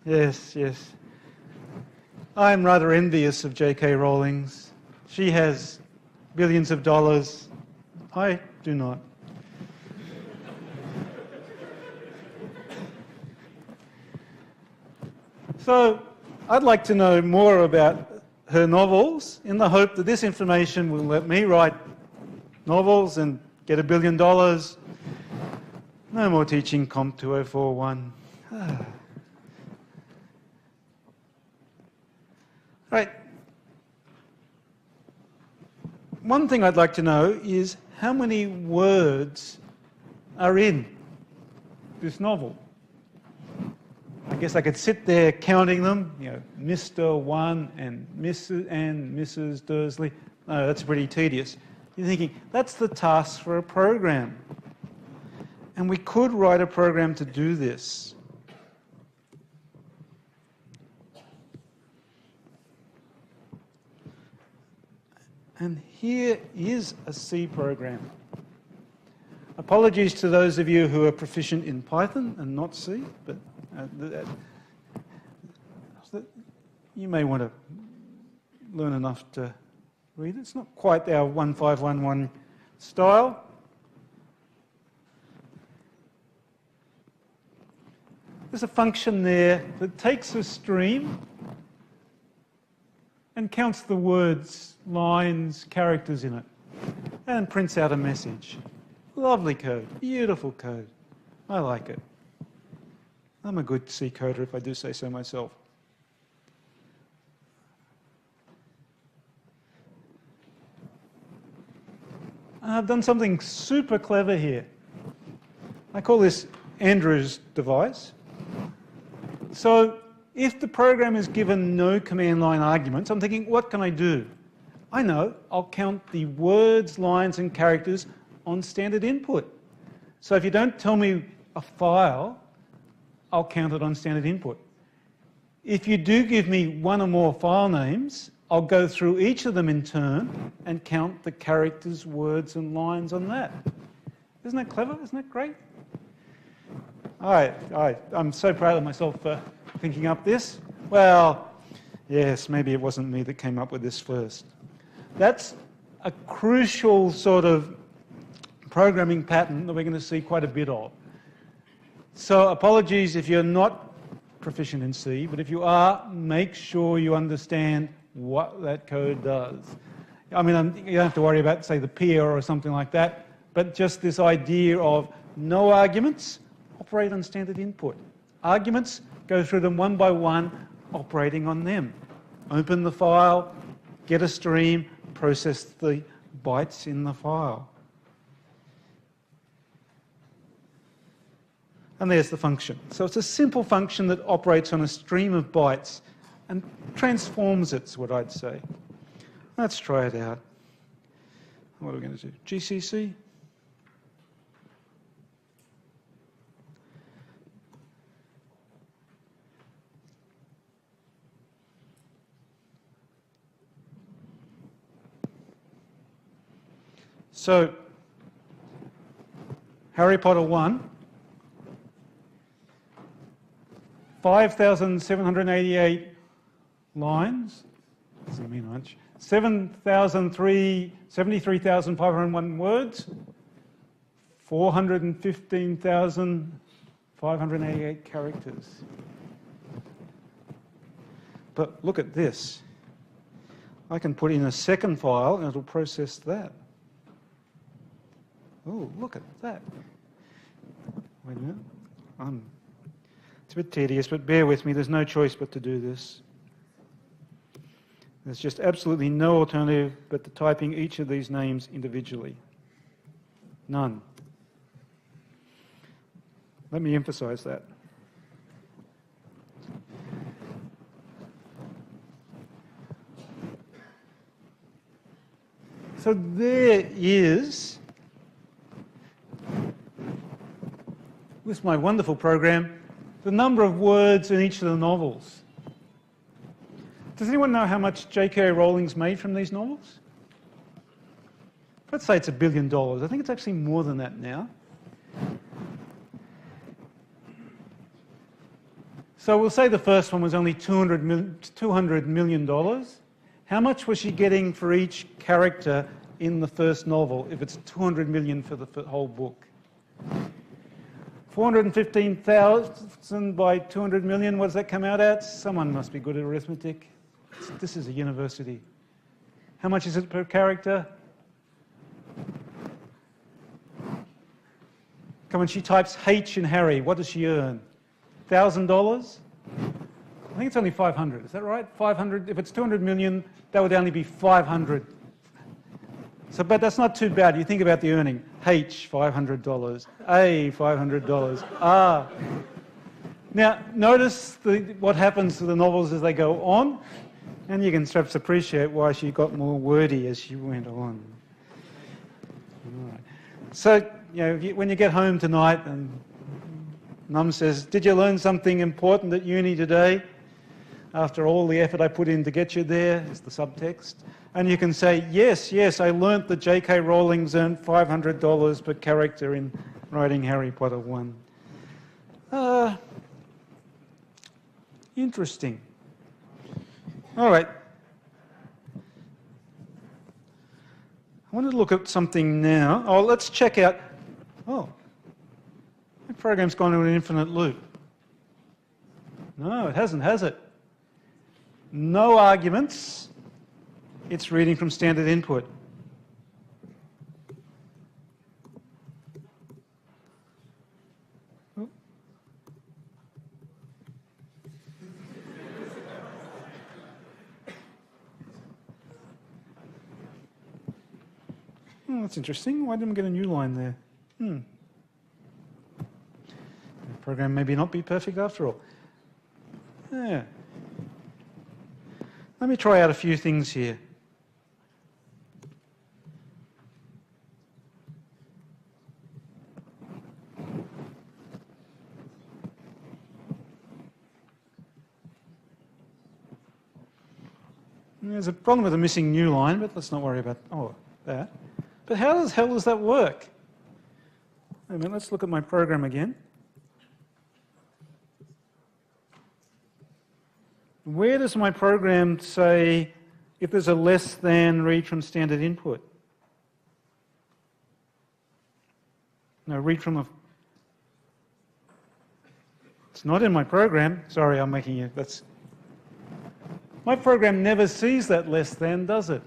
S1: Yes, yes. I'm rather envious of J.K. Rowling's. She has billions of dollars. I do not. So I'd like to know more about her novels in the hope that this information will let me write novels and get $1 billion. No more teaching Comp 2041. Right. One thing I'd like to know is how many words are in this novel. I guess I could sit there counting them, you know, Mr. One and Mrs. Dursley. No, that's pretty tedious. You're thinking, that's the task for a program. And we could write a program to do this. And here is a C program. Apologies to those of you who are proficient in Python and not C, but you may want to learn enough to read it. It's not quite our 1511 style. There's a function there that takes a stream and counts the words, lines, characters in it, and prints out a message. Lovely code, beautiful code. I like it. I'm a good C coder if I do say so myself. I've done something super clever here. I call this Andrew's device. So if the program is given no command line arguments, I'm thinking, what can I do? I know, I'll count the words, lines, and characters on standard input. So if you don't tell me a file, I'll count it on standard input. If you do give me one or more file names, I'll go through each of them in turn and count the characters, words, and lines on that. Isn't that clever? Isn't that great? I'm so proud of myself for thinking up this. Well, yes, maybe it wasn't me that came up with this first. That's a crucial sort of programming pattern that we're going to see quite a bit of. So apologies if you're not proficient in C, but if you are, make sure you understand what that code does. I mean, you don't have to worry about, say, the P error or something like that, but just this idea of no arguments, operate on standard input. Arguments, go through them one by one, operating on them. Open the file, get a stream, process the bytes in the file. And there's the function. So it's a simple function that operates on a stream of bytes and transforms it, is what I'd say. Let's try it out. What are we going to do? GCC? So, Harry Potter 1, 5,788 lines, doesn't mean much, 73,501 words, 415,588 characters. But look at this. I can put in a second file and it'll process that. Oh, look at that. Wait a minute. It's a bit tedious, but bear with me. There's no choice but to do this. There's just absolutely no alternative but to typing each of these names individually. None. Let me emphasize that. So there is, with my wonderful program, the number of words in each of the novels. Does anyone know how much J.K. Rowling's made from these novels? Let's say it's $1 billion. I think it's actually more than that now. So we'll say the first one was only $200 million. How much was she getting for each character in the first novel if it's $200 million for the whole book? 415,000 by 200 million, what does that come out at? Someone must be good at arithmetic. This is a university. How much is it per character? Come on, she types H in Harry. What does she earn? $1,000? I think it's only 500. Is that right? 500. If it's 200 million, that would only be 500. So, but that's not too bad. You think about the earning. H, $500. A, $500. R. Now, notice what happens to the novels as they go on, and you can perhaps appreciate why she got more wordy as she went on. All right. So, you know, when you get home tonight and Mum says, "Did you learn something important at uni today?" After all the effort I put in to get you there, is the subtext. And you can say, yes, I learnt that J.K. Rowling's earned $500 per character in writing Harry Potter 1. Interesting. All right. I want to look at something now. Oh, let's check out. Oh, my program's gone to an infinite loop. No, it hasn't, has it? No arguments. It's reading from standard input. Oh. Oh, that's interesting. Why didn't we get a new line there? The program may not be perfect after all. Yeah. Let me try out a few things here. There's a problem with a missing new line, but let's not worry about that. But how the hell does that work? Wait a minute, let's look at my program again. Where does my program say if there's a less than read from standard input? No, read from a... It's not in my program. Sorry, I'm making you... My program never sees that less than, does it?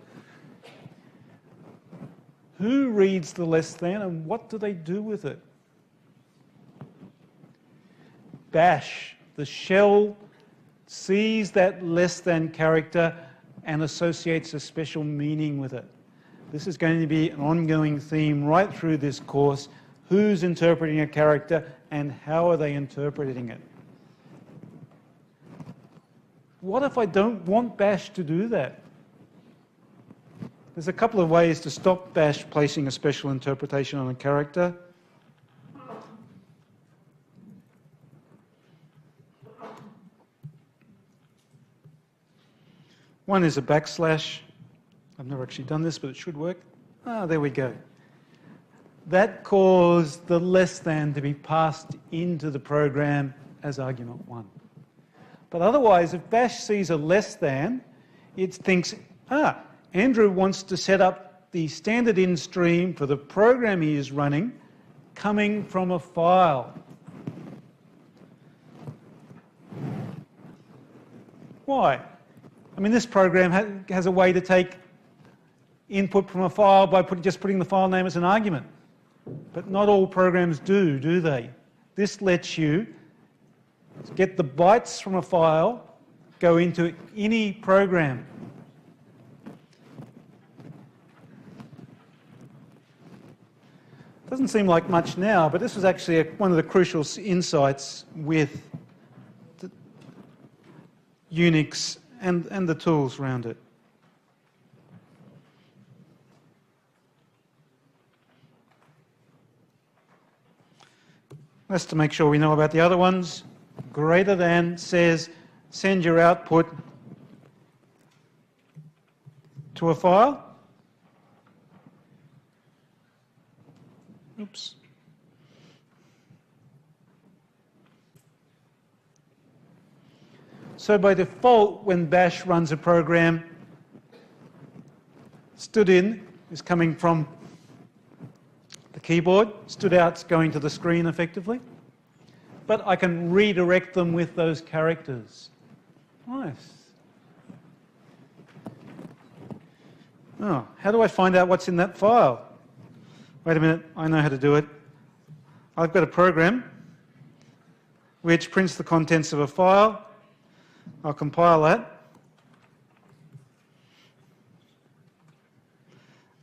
S1: Who reads the less than and what do they do with it? Bash, the shell, sees that less than character and associates a special meaning with it. This is going to be an ongoing theme right through this course. Who's interpreting a character and how are they interpreting it? What if I don't want Bash to do that? There's a couple of ways to stop Bash placing a special interpretation on a character. One is a backslash. I've never actually done this, but it should work. There we go. That caused the less than to be passed into the program as argument 1. But otherwise, if Bash sees a less than, it thinks, Andrew wants to set up the standard in stream for the program he is running coming from a file. Why? I mean, this program has a way to take input from a file by just putting the file name as an argument. But not all programs do they? This lets you get the bytes from a file, go into any program. Doesn't seem like much now, but this was actually one of the crucial insights with Unix and the tools around it. That's to make sure we know about the other ones. Greater than says send your output to a file. Oops. So by default, when bash runs a program, stood in is coming from the keyboard, stood out's going to the screen effectively. But I can redirect them with those characters. Nice. Oh, how do I find out what's in that file? Wait a minute, I know how to do it. I've got a program which prints the contents of a file. I'll compile that.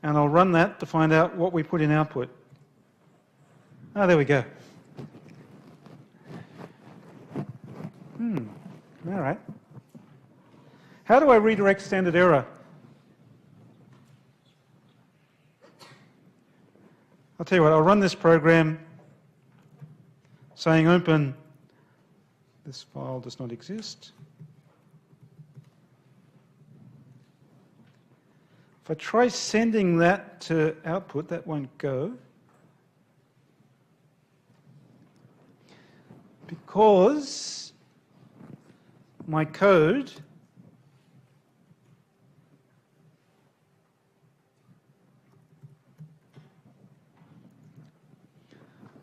S1: And I'll run that to find out what we put in output. Ah, there we go. All right. How do I redirect standard error? I'll tell you what, I'll run this program saying open, this file does not exist. If I try sending that to output, that won't go. Because my code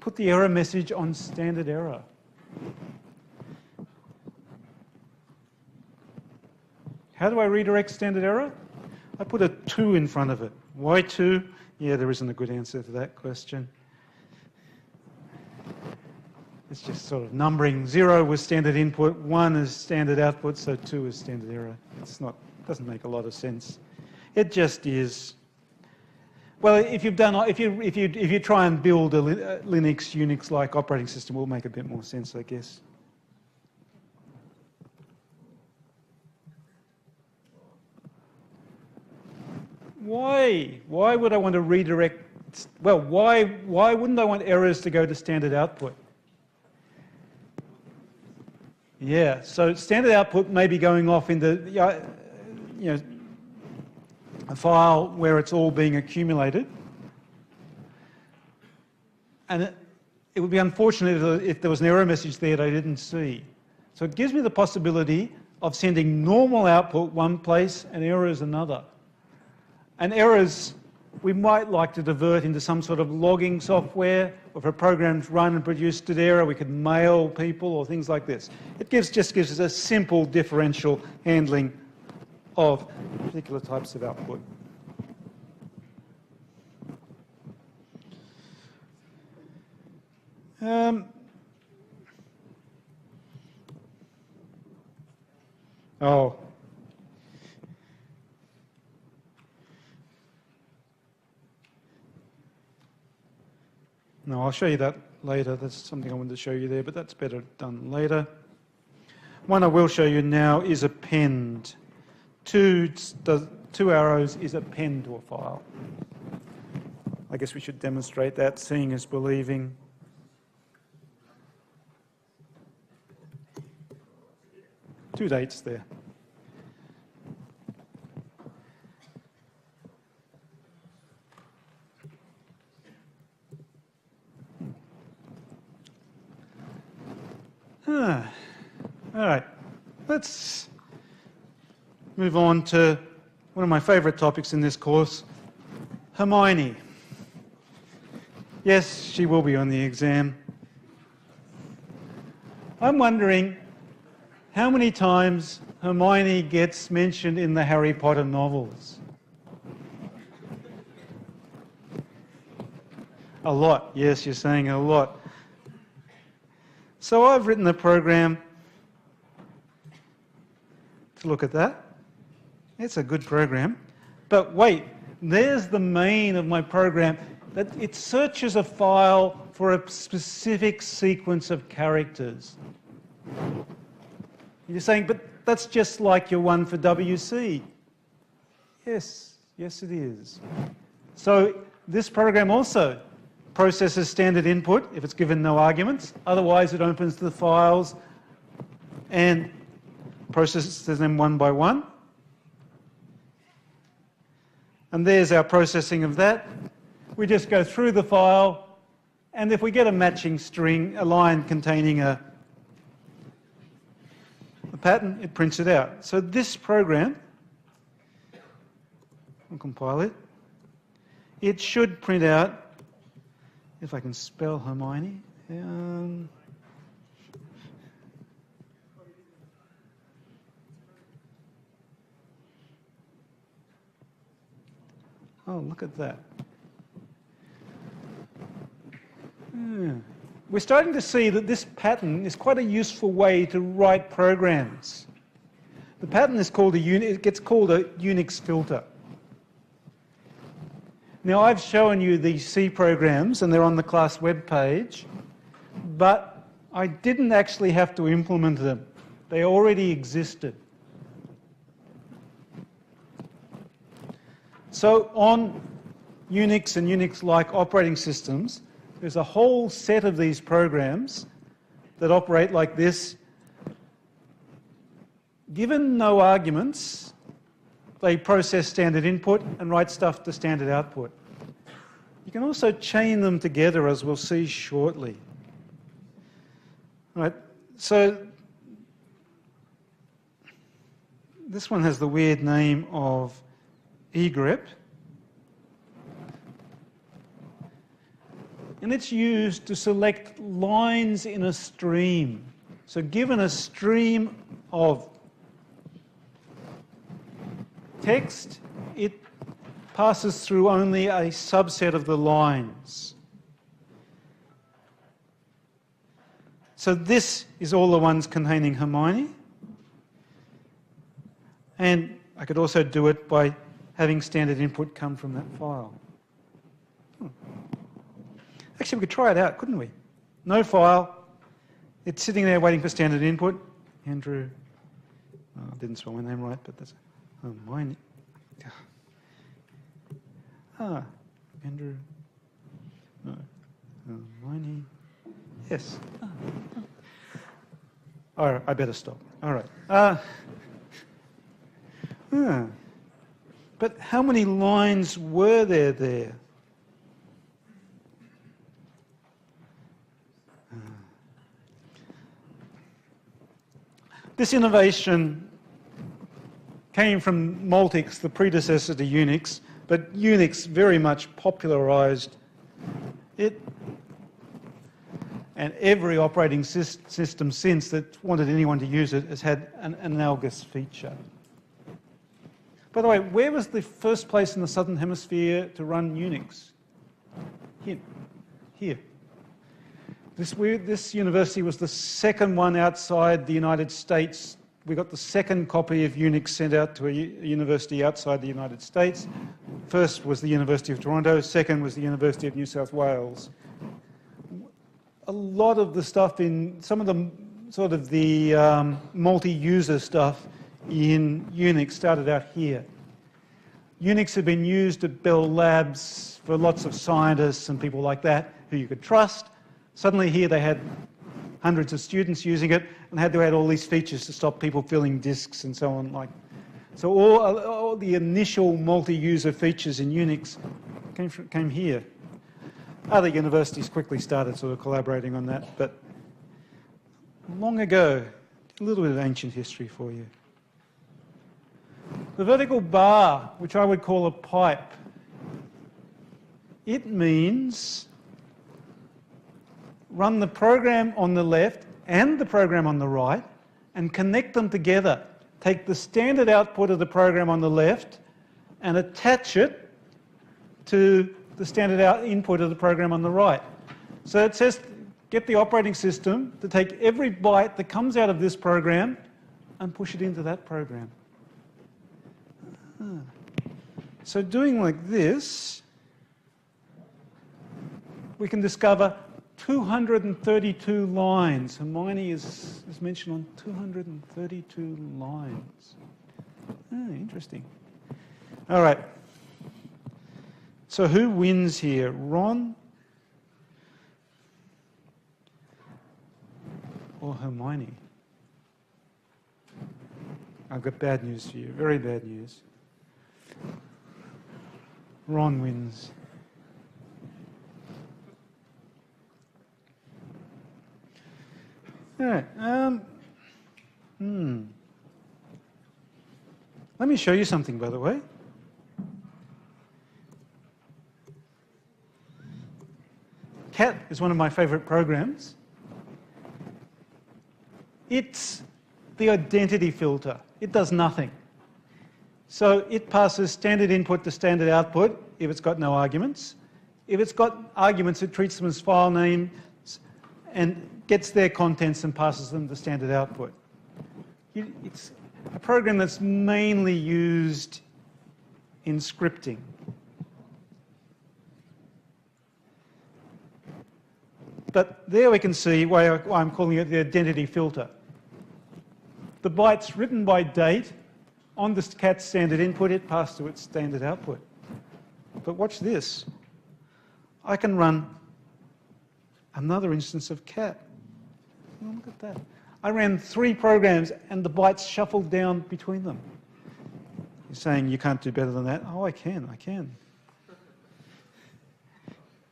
S1: put the error message on standard error. How do I redirect standard error? I put a 2 in front of it. Why 2? Yeah, there isn't a good answer to that question. It's just sort of numbering. 0 was standard input, 1 is standard output, so 2 is standard error. It's not, doesn't make a lot of sense. It just is. Well, if you've done, if you try and build a Linux, Unix-like operating system, it will make a bit more sense, I guess. Why? Why would I want to redirect? Well, why wouldn't I want errors to go to standard output? Yeah, so standard output may be going off into a file where it's all being accumulated, and it would be unfortunate if there was an error message there that I didn't see. So it gives me the possibility of sending normal output one place and errors another. And errors we might like to divert into some sort of logging software, or if a program's run and produced an error, we could mail people or things like this. It just gives us a simple differential handling of particular types of output. No, I'll show you that later. That's something I wanted to show you there, but that's better done later. One I will show you now is append. Two arrows is append to a file. I guess we should demonstrate that. Seeing is believing. Two dates there. All right, let's move on to one of my favourite topics in this course, Hermione. Yes, she will be on the exam. I'm wondering how many times Hermione gets mentioned in the Harry Potter novels. A lot, yes, you're saying a lot. So I've written a program to look at that. It's a good program. But wait, there's the main of my program, that it searches a file for a specific sequence of characters. You're saying, but that's just like your one for WC. Yes, yes it is. So this program also processes standard input if it's given no arguments. Otherwise, it opens the files and processes them one by one. And there's our processing of that. We just go through the file, and if we get a matching string, a line containing a pattern, it prints it out. So this program, I'll compile it, it should print out, if I can spell Hermione, oh, look at that. We're starting to see that this pattern is quite a useful way to write programs. The pattern is called it gets called a Unix filter. Now, I've shown you these C programs, and they're on the class web page, but I didn't actually have to implement them. They already existed. So on Unix and Unix-like operating systems, there's a whole set of these programs that operate like this. Given no arguments, they process standard input and write stuff to standard output. You can also chain them together, as we'll see shortly. All right, so this one has the weird name of egrep. And it's used to select lines in a stream. So given a stream of text, it passes through only a subset of the lines. So this is all the ones containing Hermione. And I could also do it by having standard input come from that file. Actually, we could try it out, couldn't we? No file. It's sitting there waiting for standard input. Andrew, I didn't spell my name right, but that's Hermione. Andrew. No. Hermione. Yes. All right, I better stop. All right. But how many lines were there? This innovation came from Multics, the predecessor to Unix, but Unix very much popularised it. And every operating system since that wanted anyone to use it has had an analogous feature. By the way, where was the first place in the Southern Hemisphere to run Unix? Here. This university was the second one outside the United States. We got the second copy of Unix sent out to a university outside the United States. First was the University of Toronto, second was the University of New South Wales. A lot of the stuff in, some of the sort of the multi-user stuff in Unix started out here. Unix had been used at Bell Labs for lots of scientists and people like that who you could trust. Suddenly here they had hundreds of students using it and had to add all these features to stop people filling disks and so on. So all the initial multi-user features in Unix came here. Other universities quickly started sort of collaborating on that, but long ago, a little bit of ancient history for you. The vertical bar, which I would call a pipe, it means run the program on the left and the program on the right and connect them together. Take the standard output of the program on the left and attach it to the standard input of the program on the right. So it says get the operating system to take every byte that comes out of this program and push it into that program. So doing like this, we can discover 232 lines. Hermione is mentioned on 232 lines. Interesting. All right. So who wins here? Ron or Hermione? I've got bad news for you, very bad news. Ron wins. All right. Let me show you something, by the way. Cat is one of my favourite programs. It's the identity filter. It does nothing. So it passes standard input to standard output if it's got no arguments. If it's got arguments, it treats them as file names and gets their contents and passes them to standard output. It's a program that's mainly used in scripting. But there we can see why I'm calling it the identity filter. The bytes written by date on the cat's standard input, it passed to its standard output. But watch this. I can run another instance of cat. Oh, look at that. I ran 3 programs and the bytes shuffled down between them. You're saying you can't do better than that? Oh, I can.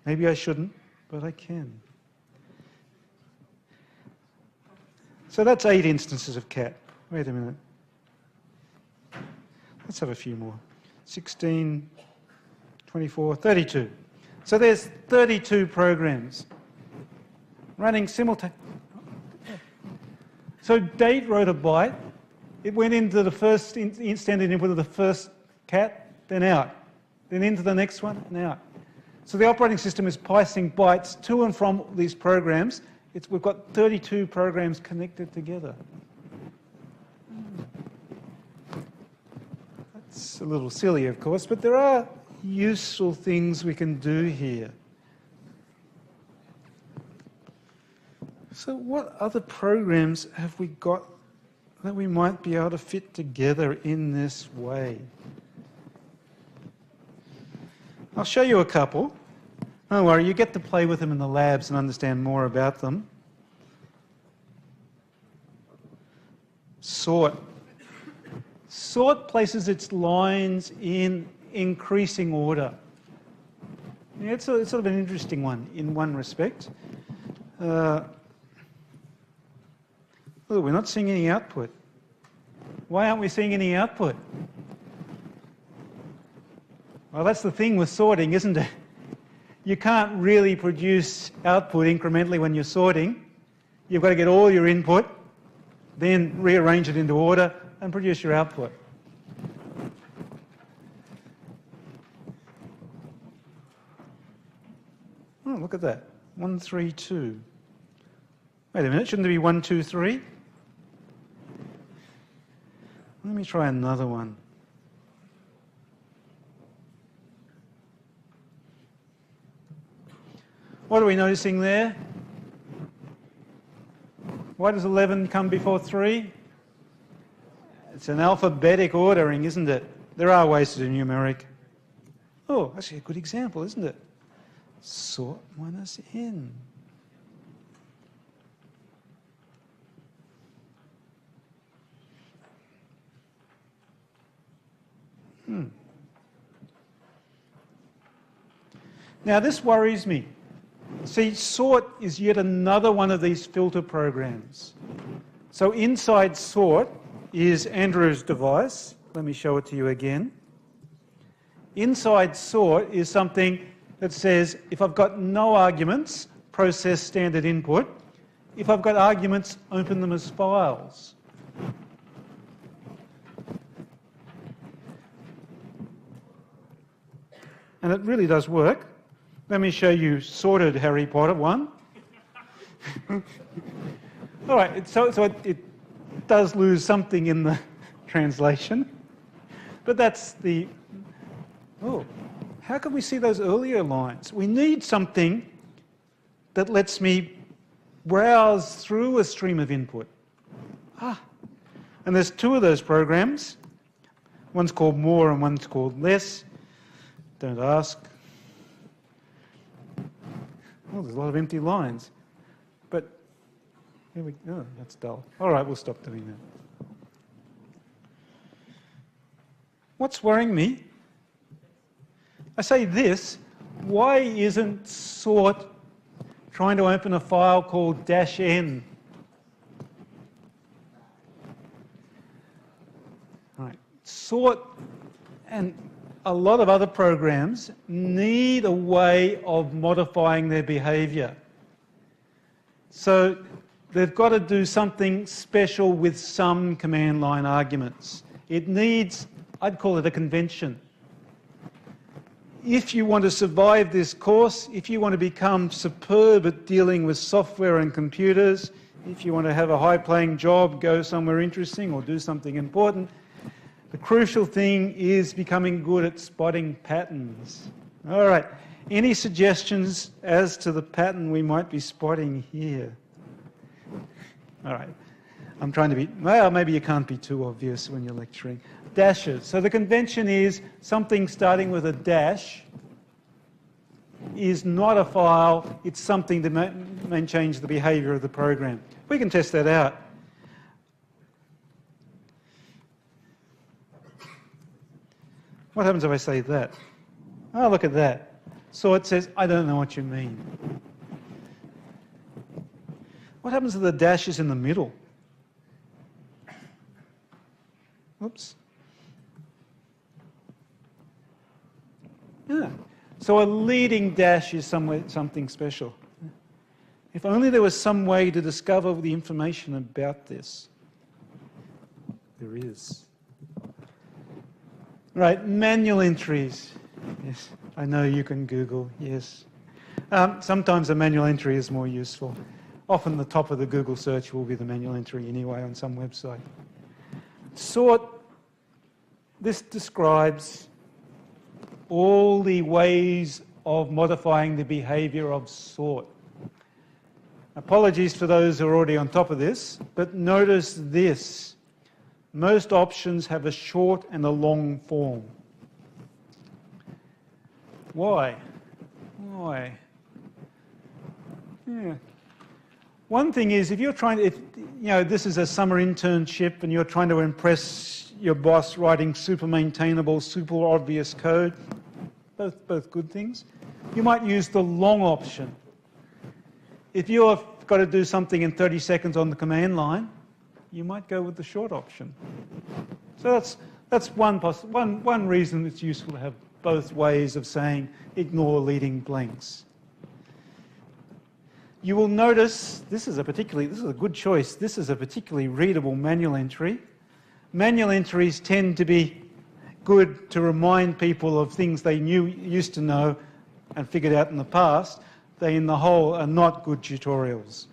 S1: Maybe I shouldn't, but I can. So that's 8 instances of cat. Wait a minute. Let's have a few more. 16, 24, 32. So there's 32 programs running simultaneously. So date wrote a byte. It went into the first standard input of the first cat, then out. Then into the next one, and out. So the operating system is passing bytes to and from these programs. We've got 32 programs connected together. That's a little silly, of course, but there are useful things we can do here. So what other programs have we got that we might be able to fit together in this way? I'll show you a couple. Don't worry, you get to play with them in the labs and understand more about them. Sort. Sort places its lines in increasing order. Yeah, it's sort of an interesting one in one respect. Oh, we're not seeing any output. Why aren't we seeing any output? Well, that's the thing with sorting, isn't it? You can't really produce output incrementally when you're sorting. You've got to get all your input, then rearrange it into order and produce your output. Oh, look at that. 1, 3, 2. Wait a minute, shouldn't there be 1, 2, 3? Let me try another one. What are we noticing there? Why does 11 come before 3? It's an alphabetic ordering, isn't it? There are ways to do numeric. Oh, actually a good example, isn't it? Sort minus n. Now this worries me. See, sort is yet another one of these filter programs. So inside sort is Andrew's device. Let me show it to you again. Inside sort is something that says if I've got no arguments, process standard input. If I've got arguments, open them as files. And it really does work. Let me show you sorted Harry Potter one. All right, so it does lose something in the translation, but that's the... Oh, how can we see those earlier lines? We need something that lets me browse through a stream of input. And there's 2 of those programs. One's called more and one's called less. Don't ask. Oh, there's a lot of empty lines. But Here we go. Oh, that's dull. All right, we'll stop doing that. What's worrying me? I say this, why isn't sort trying to open a file called -n? All right, sort and a lot of other programs need a way of modifying their behavior. So they've got to do something special with some command line arguments. It needs, I'd call it a convention. If you want to survive this course, if you want to become superb at dealing with software and computers, if you want to have a high-paying job, go somewhere interesting or do something important, the crucial thing is becoming good at spotting patterns. All right, any suggestions as to the pattern we might be spotting here? All right, I'm trying to be, well, maybe you can't be too obvious when you're lecturing. Dashes. So the convention is something starting with a dash is not a file, it's something that may change the behavior of the program. We can test that out. What happens if I say that? Oh, look at that. So it says, I don't know what you mean. What happens if the dash is in the middle? Oops. Yeah. So a leading dash is something special. If only there was some way to discover the information about this. There is. Right, manual entries. Yes, I know you can Google, yes. Sometimes a manual entry is more useful. Often the top of the Google search will be the manual entry anyway on some website. Sort, this describes all the ways of modifying the behavior of sort. Apologies for those who are already on top of this, but notice this. Most options have a short and a long form. Why? Why? Yeah. One thing is, if you're trying to, this is a summer internship and you're trying to impress your boss writing super maintainable, super obvious code, both good things, you might use the long option. If you've got to do something in 30 seconds on the command line, you might go with the short option. So that's one reason it's useful to have both ways of saying ignore leading blanks. You will notice this is a good choice. This is a particularly readable manual entry. Manual entries tend to be good to remind people of things they used to know and figured out in the past. They, in the whole, are not good tutorials.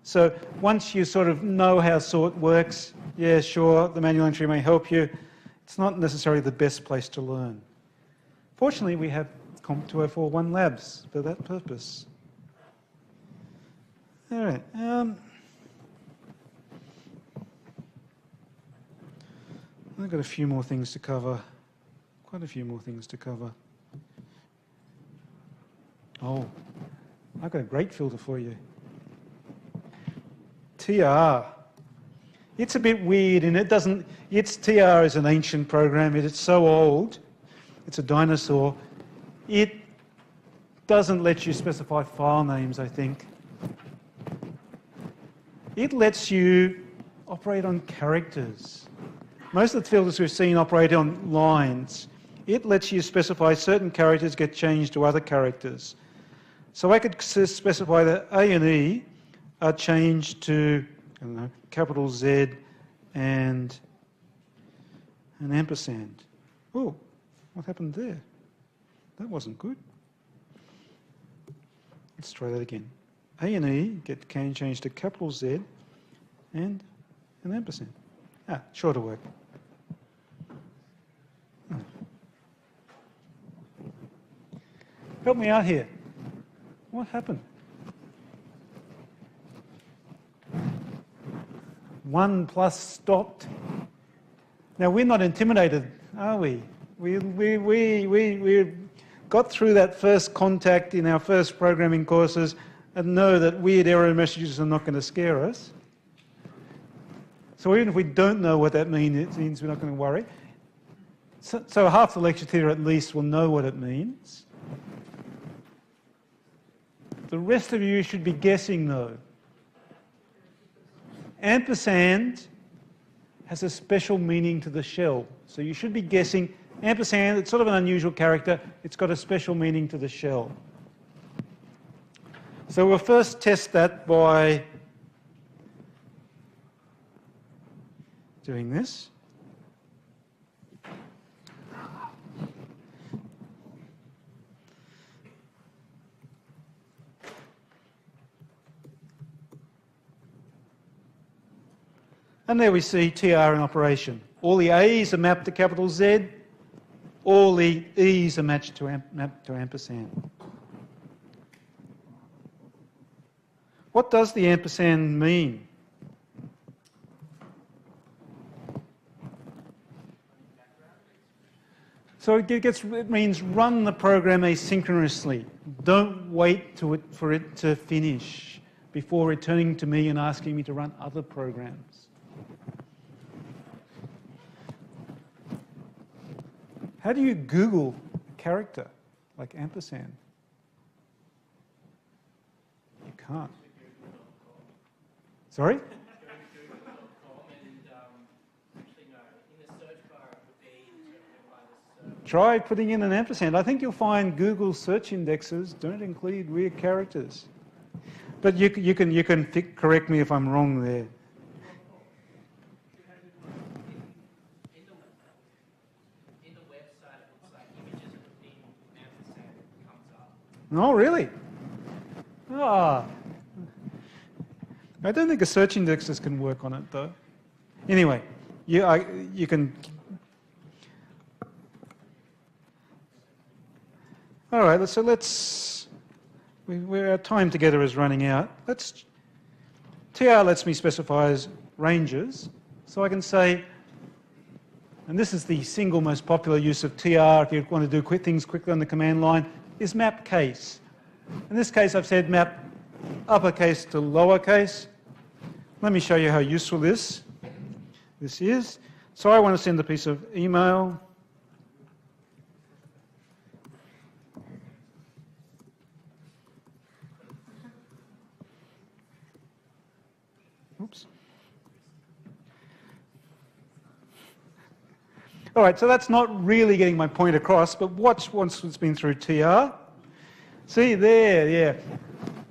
S1: So once you sort of know how sort works, yeah, sure, the manual entry may help you. It's not necessarily the best place to learn. Fortunately, we have Comp 2041 labs for that purpose. All right. I've got a few more things to cover. Quite a few more things to cover. Oh, I've got a great filter for you. TR. It's a bit weird, and TR is an ancient program. It's so old. It's a dinosaur. It doesn't let you specify file names, I think. It lets you operate on characters. Most of the filters we've seen operate on lines. It lets you specify certain characters get changed to other characters. So I could specify that A and E are changed to, I don't know, capital Z and an ampersand. Oh, what happened there? That wasn't good. Let's try that again. A and E can change to capital Z and an ampersand. Sure to work. Help me out here. What happened? 1+ stopped. Now, we're not intimidated, are we? We got through that first contact in our first programming courses and know that weird error messages are not going to scare us. So even if we don't know what that means, it means we're not going to worry. So half the lecture theatre at least will know what it means. The rest of you should be guessing though. Ampersand has a special meaning to the shell. So you should be guessing ampersand. It's sort of an unusual character. It's got a special meaning to the shell. So we'll first test that by doing this. And there we see TR in operation. All the A's are mapped to capital Z. All the E's are mapped to ampersand. What does the ampersand mean? So it means run the program asynchronously. Don't wait for it to finish before returning to me and asking me to run other programs. How do you Google character like ampersand? You can't. Sorry? Try putting in an ampersand. I think you'll find Google search indexes don't include weird characters. But you can correct me if I'm wrong there. Oh, really? Ah. I don't think the search indexes can work on it, though. Anyway, you can... All right, so let's... Our time together is running out. TR lets me specify as ranges. So I can say, and this is the single most popular use of TR if you want to do things quickly on the command line, is map case. In this case, I've said map uppercase to lowercase. Let me show you how useful this is. So I want to send a piece of email. Oops. All right, so that's not really getting my point across, but watch once it's been through TR. See there, yeah.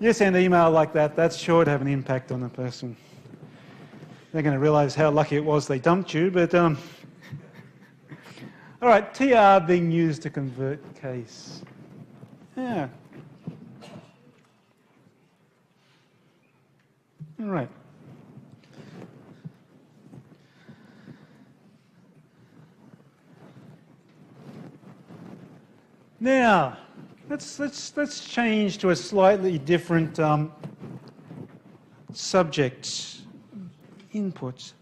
S1: You send an email like that, that's sure to have an impact on the person. They're going to realise how lucky it was they dumped you, but... All right, TR being used to convert case. Yeah. All right. Now, let's change to a slightly different subject input.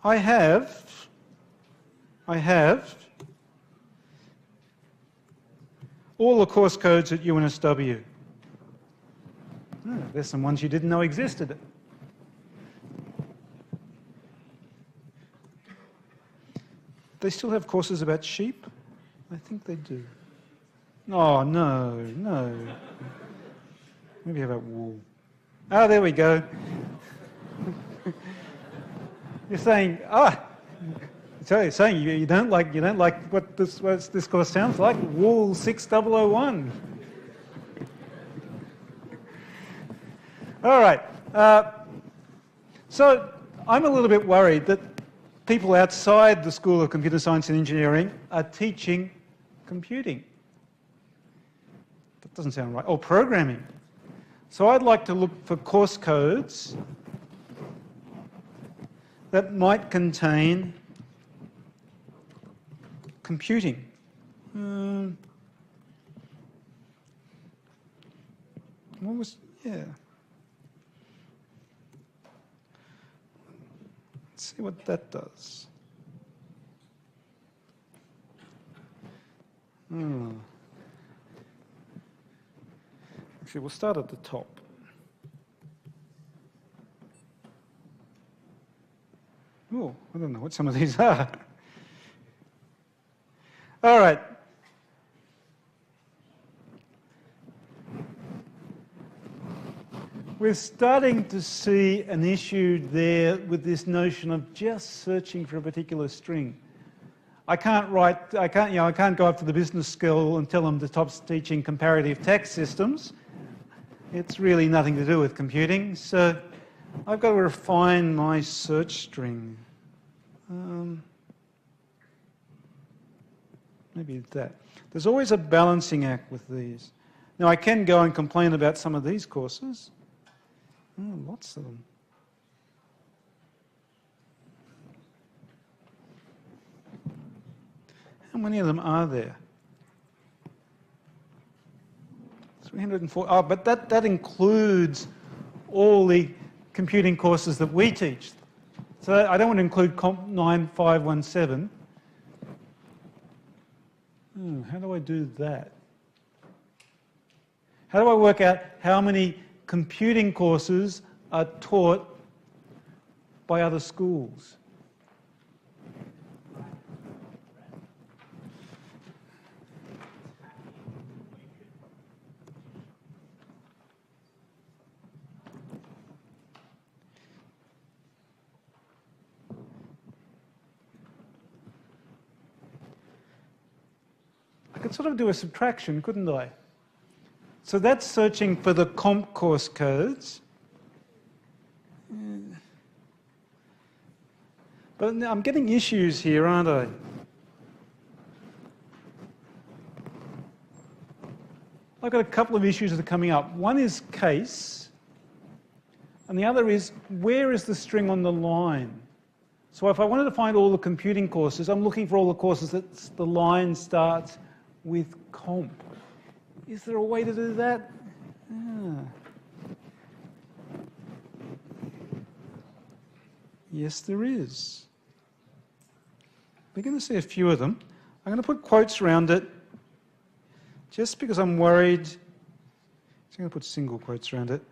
S1: I have all the course codes at UNSW. Oh, there's some ones you didn't know existed. They still have courses about sheep? I think they do. Oh, no. Maybe about wool. Ah, there we go. You're saying, so you're saying you don't like what this course sounds like? Wool 6001. All right. So I'm a little bit worried that people outside the School of Computer Science and Engineering are teaching computing. That doesn't sound right. Or programming. So I'd like to look for course codes that might contain computing. Yeah. Let's see what that does. Actually, we'll start at the top. Oh, I don't know what some of these are. All right. We're starting to see an issue there with this notion of just searching for a particular string. I can't go up to the business school and tell them to stop teaching comparative tax systems. It's really nothing to do with computing, so I've got to refine my search string. Maybe that. There's always a balancing act with these. Now, I can go and complain about some of these courses. Oh, lots of them. How many of them are there? 304. Oh, but that includes all the computing courses that we teach. So I don't want to include Comp 9517. How do I do that? How do I work out how many computing courses are taught by other schools? I could sort of do a subtraction, couldn't I? So that's searching for the comp course codes. But I'm getting issues here, aren't I? I've got a couple of issues that are coming up. One is case, and the other is where is the string on the line? So if I wanted to find all the computing courses, I'm looking for all the courses that the line starts with comp. Is there a way to do that? Yes, there is. We're going to see a few of them. I'm going to put quotes around it just because I'm worried. I'm going to put single quotes around it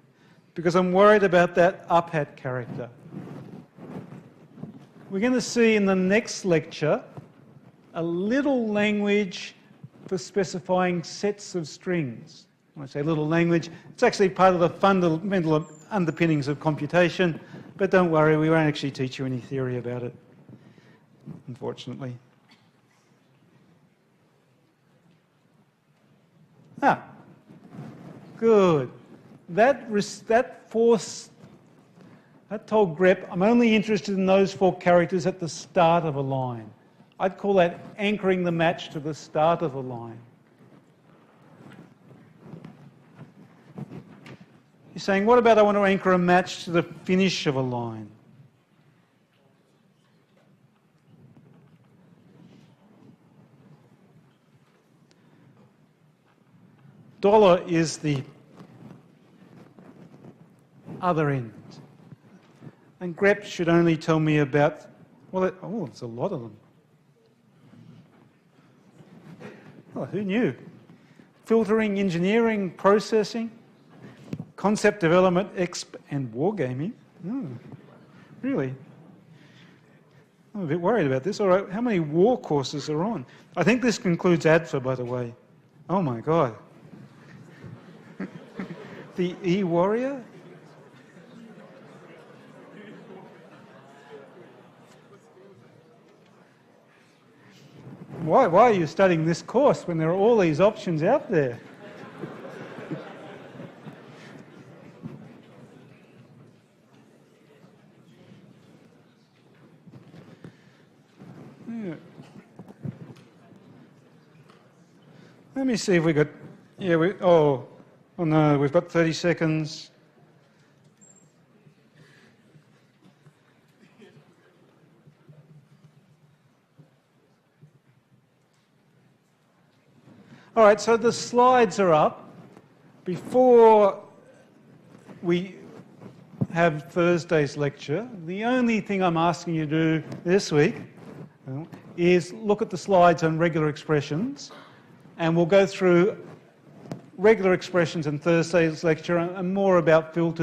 S1: because I'm worried about that up hat character. We're going to see in the next lecture a little language for specifying sets of strings. When I say little language, it's actually part of the fundamental underpinnings of computation, but don't worry, we won't actually teach you any theory about it, unfortunately. Good. That told grep, I'm only interested in those 4 characters at the start of a line. I'd call that anchoring the match to the start of a line. You're saying, what about I want to anchor a match to the finish of a line? Dollar is the other end. And grep should only tell me about, well, it's a lot of them. Oh, who knew? Filtering, engineering, processing, concept development, and wargaming. Oh, really? I'm a bit worried about this. All right, how many war courses are on? I think this concludes ADFA, by the way. Oh my God. The E-Warrior? Why are you studying this course when there are all these options out there? Yeah. Let me see if we got... Yeah, oh no, we've got 30 seconds. All right, so the slides are up. Before we have Thursday's lecture, the only thing I'm asking you to do this week is look at the slides on regular expressions, and we'll go through regular expressions in Thursday's lecture and more about filters.